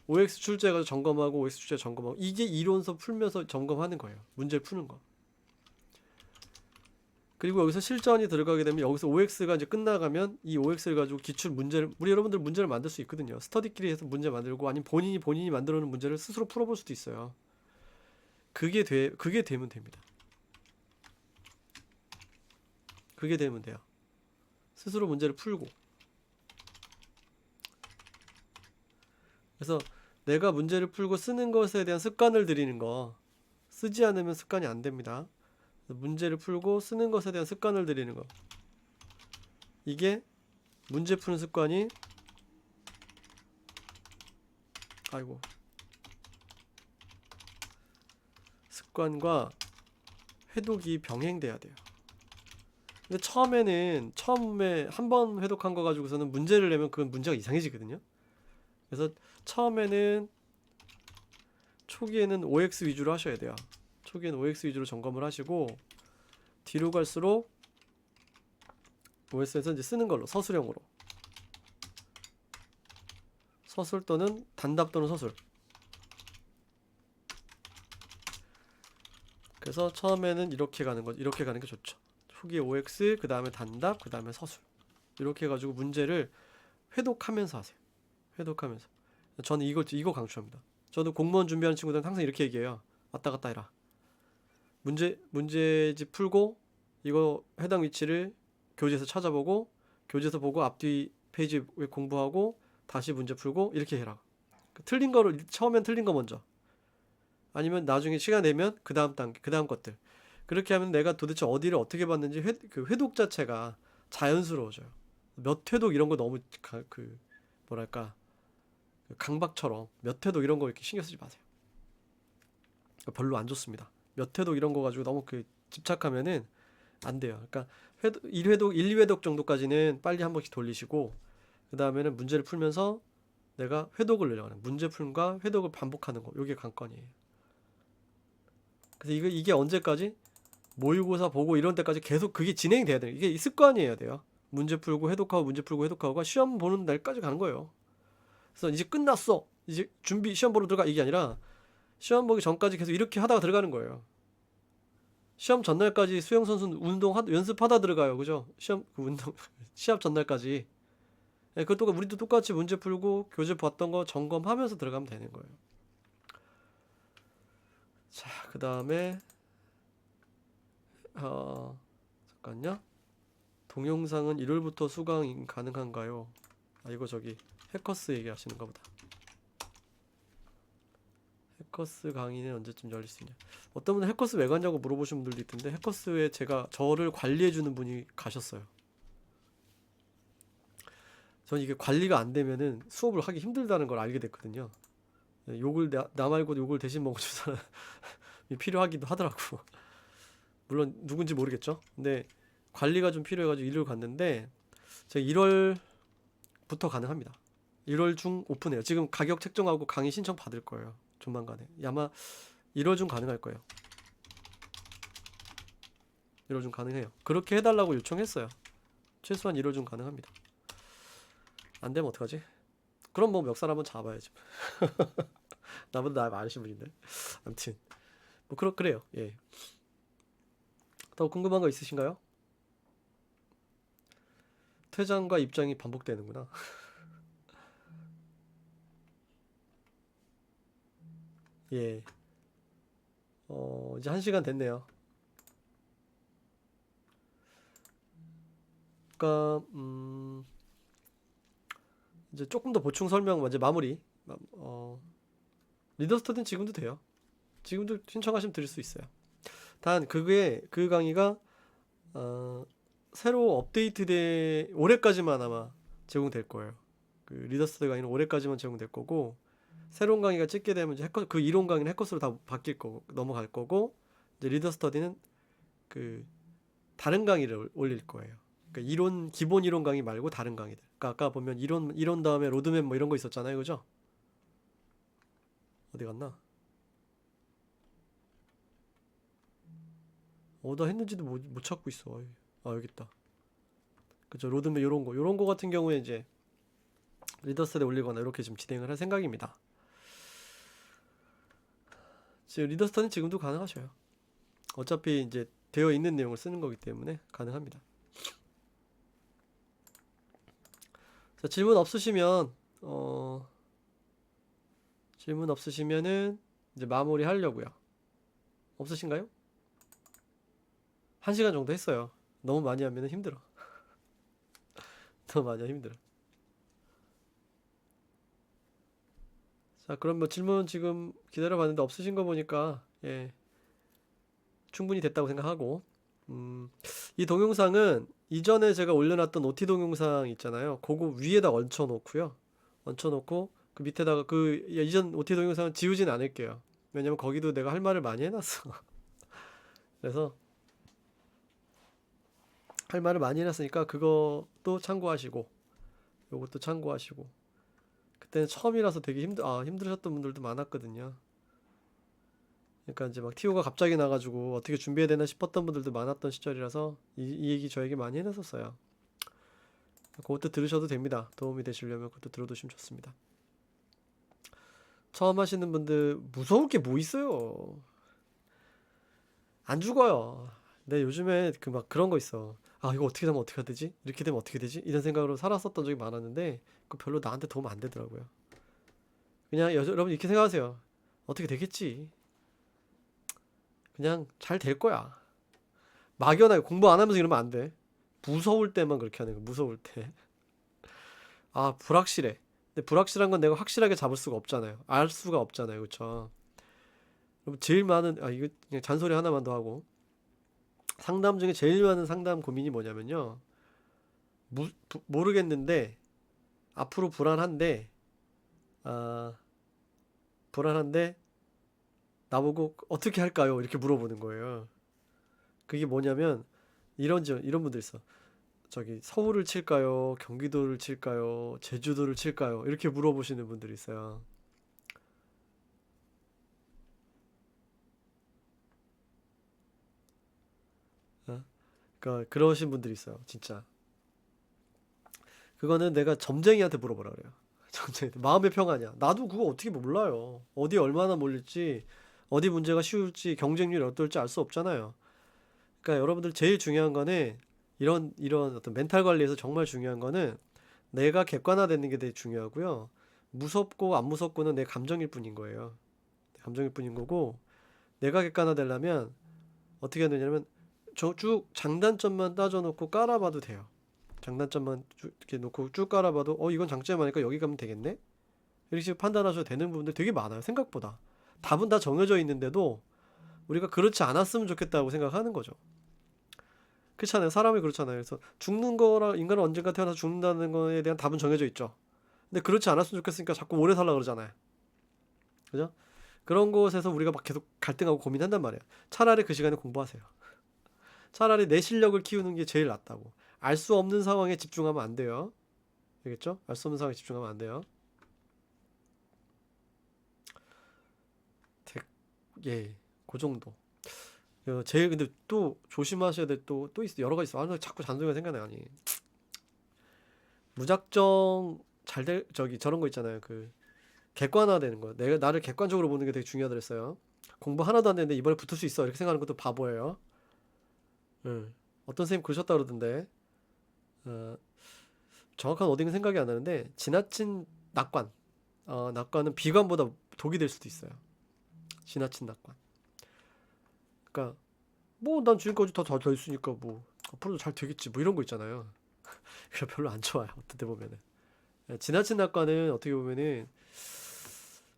OX 출제해가지고 점검하고 OX 출제 점검하고 이게 이론서 풀면서 점검하는 거예요. 문제를 푸는 거. 그리고 여기서 실전이 들어가게 되면 여기서 OX가 이제 끝나가면 이 OX를 가지고 기출 문제를 우리 여러분들 문제를 만들 수 있거든요. 스터디끼리 해서 문제 만들고 아니면 본인이 만들어 놓은 문제를 스스로 풀어볼 수도 있어요. 그게 되면 됩니다. 그게 되면 돼요. 스스로 문제를 풀고. 그래서 내가 문제를 풀고 쓰는 것에 대한 습관을 들이는 거. 쓰지 않으면 습관이 안 됩니다. 문제를 풀고 쓰는 것에 대한 습관을 들이는 거. 이게 문제 푸는 습관이 습관과 회독이 병행돼야 돼요. 근데 처음에 한 번 회독한 거 가지고서는 문제를 내면 그건 문제가 이상해지거든요. 그래서 초기에는 OX 위주로 하셔야 돼요. 초기에는 OX 위주로 점검을 하시고 뒤로 갈수록 OS에서 이제 쓰는 걸로 서술형으로 서술 또는 단답 또는 서술. 그래서 처음에는 이렇게 가는 게 좋죠. 초기에 OX, 그 다음에 단답, 그 다음에 서술. 이렇게 해가지고 문제를 회독하면서 하세요. 회독하면서. 저는 이거 강추합니다. 저도 공무원 준비하는 친구들은 항상 이렇게 얘기해요. 왔다 갔다 해라. 문제집 풀고 이거 해당 위치를 교재에서 찾아보고 교재에서 보고 앞뒤 페이지 공부하고 다시 문제 풀고 이렇게 해라. 틀린 거를 처음엔 틀린 거 먼저. 아니면 나중에 시간 내면 그 다음 단계, 그 다음 것들. 그렇게 하면 내가 도대체 어디를 어떻게 봤는지 그 회독 자체가 자연스러워져요. 몇 회독 이런 거 너무 뭐랄까 강박처럼 몇 회독 이런 거 이렇게 신경 쓰지 마세요. 별로 안 좋습니다. 몇 회독 이런 거 가지고 너무 집착하면은 안 돼요. 그러니까 1회독, 1, 2회독 정도까지는 빨리 한 번씩 돌리시고 그 다음에는 문제를 풀면서 내가 회독을 늘려가는 문제 풀과 회독을 반복하는 거. 이게 관건이에요. 그래서 이게 언제까지 모의고사 보고 이런 때까지 계속 그게 진행이 돼야 돼요. 이게 습관이어야 돼요. 문제 풀고 회독하고가 시험 보는 날까지 가는 거예요. 그래서 이제 끝났어. 이제 시험 보러 들어가 이게 아니라 시험 보기 전까지 계속 이렇게 하다가 들어가는 거예요. 시험 전날까지 수영 선수 연습하다 들어가요. 그죠? 시합 전날까지. 네, 우리도 똑같이 문제 풀고 교재 봤던 거 점검하면서 들어가면 되는 거예요. 자, 그 다음에 잠깐요. 동영상은 1월부터 수강 가능한가요? 이거 해커스 얘기하시는가 보다. 해커스 강의는 언제쯤 열릴 수 있냐? 어떤 분은 해커스 왜 가냐고 물어보신 분들도 있던데 해커스에 저를 관리해주는 분이 가셨어요. 전 이게 관리가 안 되면은 수업을 하기 힘들다는 걸 알게 됐거든요. 나 말고 욕을 대신 먹어줄 사람이 필요하기도 하더라고. 물론 누군지 모르겠죠. 근데 관리가 좀 필요해가지고 1월 갔는데 제가 1월부터 가능합니다. 1월 중 오픈해요. 지금 가격 책정하고 강의 신청 받을 거예요. 조만간에. 아마 1월 중 가능할 거예요. 1월 중 가능해요. 그렇게 해달라고 요청했어요. 최소한 1월 중 가능합니다. 안 되면 어떡하지? 그럼 뭐 멱살 한번 잡아야지. 나보다 나 많으신 분인데. 아무튼 뭐 그래요. 예. 더 궁금한 거 있으신가요? 퇴장과 입장이 반복되는구나. 예. 이제 1시간 됐네요. 그러니까 이제 조금 더 보충 설명 먼저 마무리. 리더 스터디는 지금도 돼요. 지금도 신청하시면 드릴 수 있어요. 단 그 강의가 새로 업데이트돼 올해까지만 아마 제공될 거예요. 그 리더 스터디 강의는 올해까지만 제공될 거고 새로운 강의가 찍게 되면 이제 그 이론 강의는 해커스로 다 바뀔 거고 넘어갈 거고 이제 리더 스터디는 다른 강의를 올릴 거예요. 그러니까 기본 이론 강의 말고 다른 강의들. 그러니까 아까 보면 이론 다음에 로드맵 뭐 이런 거 있었잖아요, 그죠? 어디 갔나? 나 했는지도 못 찾고 있어. 여기 있다. 그죠? 로드맵 요런 거 같은 경우에 이제 리더스에 올리거나 이렇게 좀 진행을 할 생각입니다. 지금 리더스는 지금도 가능하셔요. 어차피 이제 되어 있는 내용을 쓰는 거기 때문에 가능합니다. 자, 질문 없으시면 질문 없으시면은 이제 마무리 하려고요. 없으신가요? 1시간 정도 했어요. 너무 많이 하면 힘들어. 너무 많이 하면 힘들어. 자, 그럼 뭐 질문 지금 기다려봤는데 없으신 거 보니까 예, 충분히 됐다고 생각하고 이 동영상은 이전에 제가 올려놨던 OT 동영상 있잖아요. 그거 위에다 얹혀놓고요. 얹혀놓고 그 밑에다가 그 이전 OT 동영상은 지우진 않을게요. 왜냐면 거기도 내가 할 말을 많이 해놨어. 그래서 할 말을 많이 해놨으니까 그것도 참고하시고 요것도 참고하시고 그때는 처음이라서 되게 힘들으셨던 분들도 많았거든요. 그러니까 이제 막 티오가 갑자기 나가지고 어떻게 준비해야 되나 싶었던 분들도 많았던 시절이라서 이 얘기 저에게 많이 해놨었어요. 그것도 들으셔도 됩니다. 도움이 되시려면 그것도 들어두시면 좋습니다. 처음 하시는 분들 무서울 게 뭐 있어요. 안 죽어요. 근데 요즘에 그 막 그런 거 있어. 이거 어떻게 되면 어떻게 되지? 이렇게 되면 어떻게 되지? 이런 생각으로 살았었던 적이 많았는데 그 별로 나한테 도움 안 되더라고요. 그냥 여러분 이렇게 생각하세요. 어떻게 되겠지? 그냥 잘 될 거야. 막연하게 공부 안 하면서 이러면 안 돼. 무서울 때만 그렇게 하는 거야. 무서울 때. 불확실해. 근데 불확실한 건 내가 확실하게 잡을 수가 없잖아요. 알 수가 없잖아요. 그쵸? 그럼 제일 많은 이거 그냥 잔소리 하나만 더 하고 상담 중에 제일 많은 상담 고민이 뭐냐면요. 모르겠는데 앞으로 불안한데 불안한데 나보고 어떻게 할까요? 이렇게 물어보는 거예요. 그게 뭐냐면 이런 분들 있어. 저기 서울을 칠까요? 경기도를 칠까요? 제주도를 칠까요? 이렇게 물어보시는 분들이 있어요. 그러니까 그러신 분들이 있어요. 진짜. 그거는 내가 점쟁이한테 물어보라 그래요. 점쟁이 마음의 평화냐? 나도 그거 어떻게 몰라요. 어디 얼마나 몰릴지, 어디 문제가 쉬울지, 경쟁률이 어떨지 알 수 없잖아요. 그러니까 여러분들 제일 중요한 거는 이런 어떤 멘탈 관리에서 정말 중요한 거는 내가 객관화되는 게 되게 중요하고요. 무섭고 안 무섭고는 내 감정일 뿐인 거예요. 감정일 뿐인 거고 내가 객관화되려면 어떻게 해야 되냐면 쭉 장단점만 따져놓고 깔아봐도 돼요. 장단점만 쭉 이렇게 놓고 쭉 깔아봐도 이건 장점이니까 여기 가면 되겠네? 이렇게 판단하셔도 되는 부분들 되게 많아요. 생각보다. 답은 다 정해져 있는데도 우리가 그렇지 않았으면 좋겠다고 생각하는 거죠. 그렇잖아요. 사람이 그렇잖아요. 그래서 죽는 거랑 인간은 언젠가 태어나서 죽는다는 거에 대한 답은 정해져 있죠. 근데 그렇지 않았으면 좋겠으니까 자꾸 오래 살라 그러잖아요. 그죠? 그런 곳에서 우리가 막 계속 갈등하고 고민한단 말이에요. 차라리 그 시간에 공부하세요. 차라리 내 실력을 키우는 게 제일 낫다고. 알 수 없는 상황에 집중하면 안 돼요. 알겠죠? 알 수 없는 상황에 집중하면 안 돼요. 예, 그 정도. 제일 근데 또 조심하셔야 될 또 있어. 여러 가지 있어. 자꾸 잔소리가 생각나요. 아니. 무작정 잘 될 저런 거 있잖아요. 그 객관화되는 거. 내가 나를 객관적으로 보는 게 되게 중요하다 그랬어요. 공부 하나도 안 되는데 이번에 붙을 수 있어. 이렇게 생각하는 것도 바보예요. 어떤 선생님 그러셨다 그러던데. 어, 정확한 어딘가 생각이 안 나는데 지나친 낙관. 낙관은 비관보다 독이 될 수도 있어요. 지나친 낙관. 그러니까 뭐 난 지금까지 다 잘 됐으니까 뭐 앞으로도 잘 되겠지 뭐 이런 거 있잖아요. 그래 별로 안 좋아요. 어떤 때 보면은 지나친 낙관은 어떻게 보면은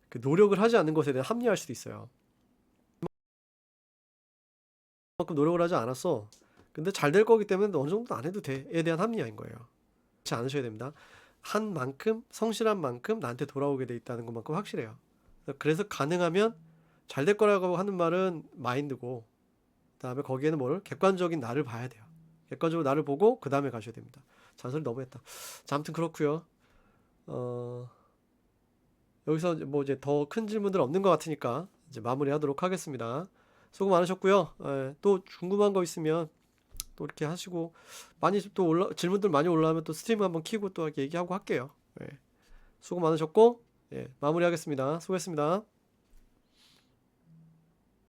그 노력을 하지 않는 것에 대한 합리화할 수도 있어요. 그만큼 노력을 하지 않았어. 근데 잘 될 거기 때문에 어느 정도 안 해도 돼에 대한 합리화인 거예요. 그렇지 않으셔야 됩니다. 한 만큼 성실한 만큼 나한테 돌아오게 돼 있다는 것만큼 확실해요. 그래서 가능하면 잘 될 거라고 하는 말은 마인드고 그다음에 거기에는 뭘 객관적인 나를 봐야 돼요. 객관적으로 나를 보고 그 다음에 가셔야 됩니다. 잔소리 너무 했다. 자, 아무튼 그렇고요. 여기서 뭐 이제 더 큰 질문들 없는 것 같으니까 이제 마무리하도록 하겠습니다. 수고 많으셨고요. 예, 또 궁금한 거 있으면 또 이렇게 하시고 많이 또 질문들 많이 올라오면 또 스트리밍 한번 키고 또 이렇게 얘기하고 할게요. 예, 수고 많으셨고 예, 마무리하겠습니다. 수고했습니다.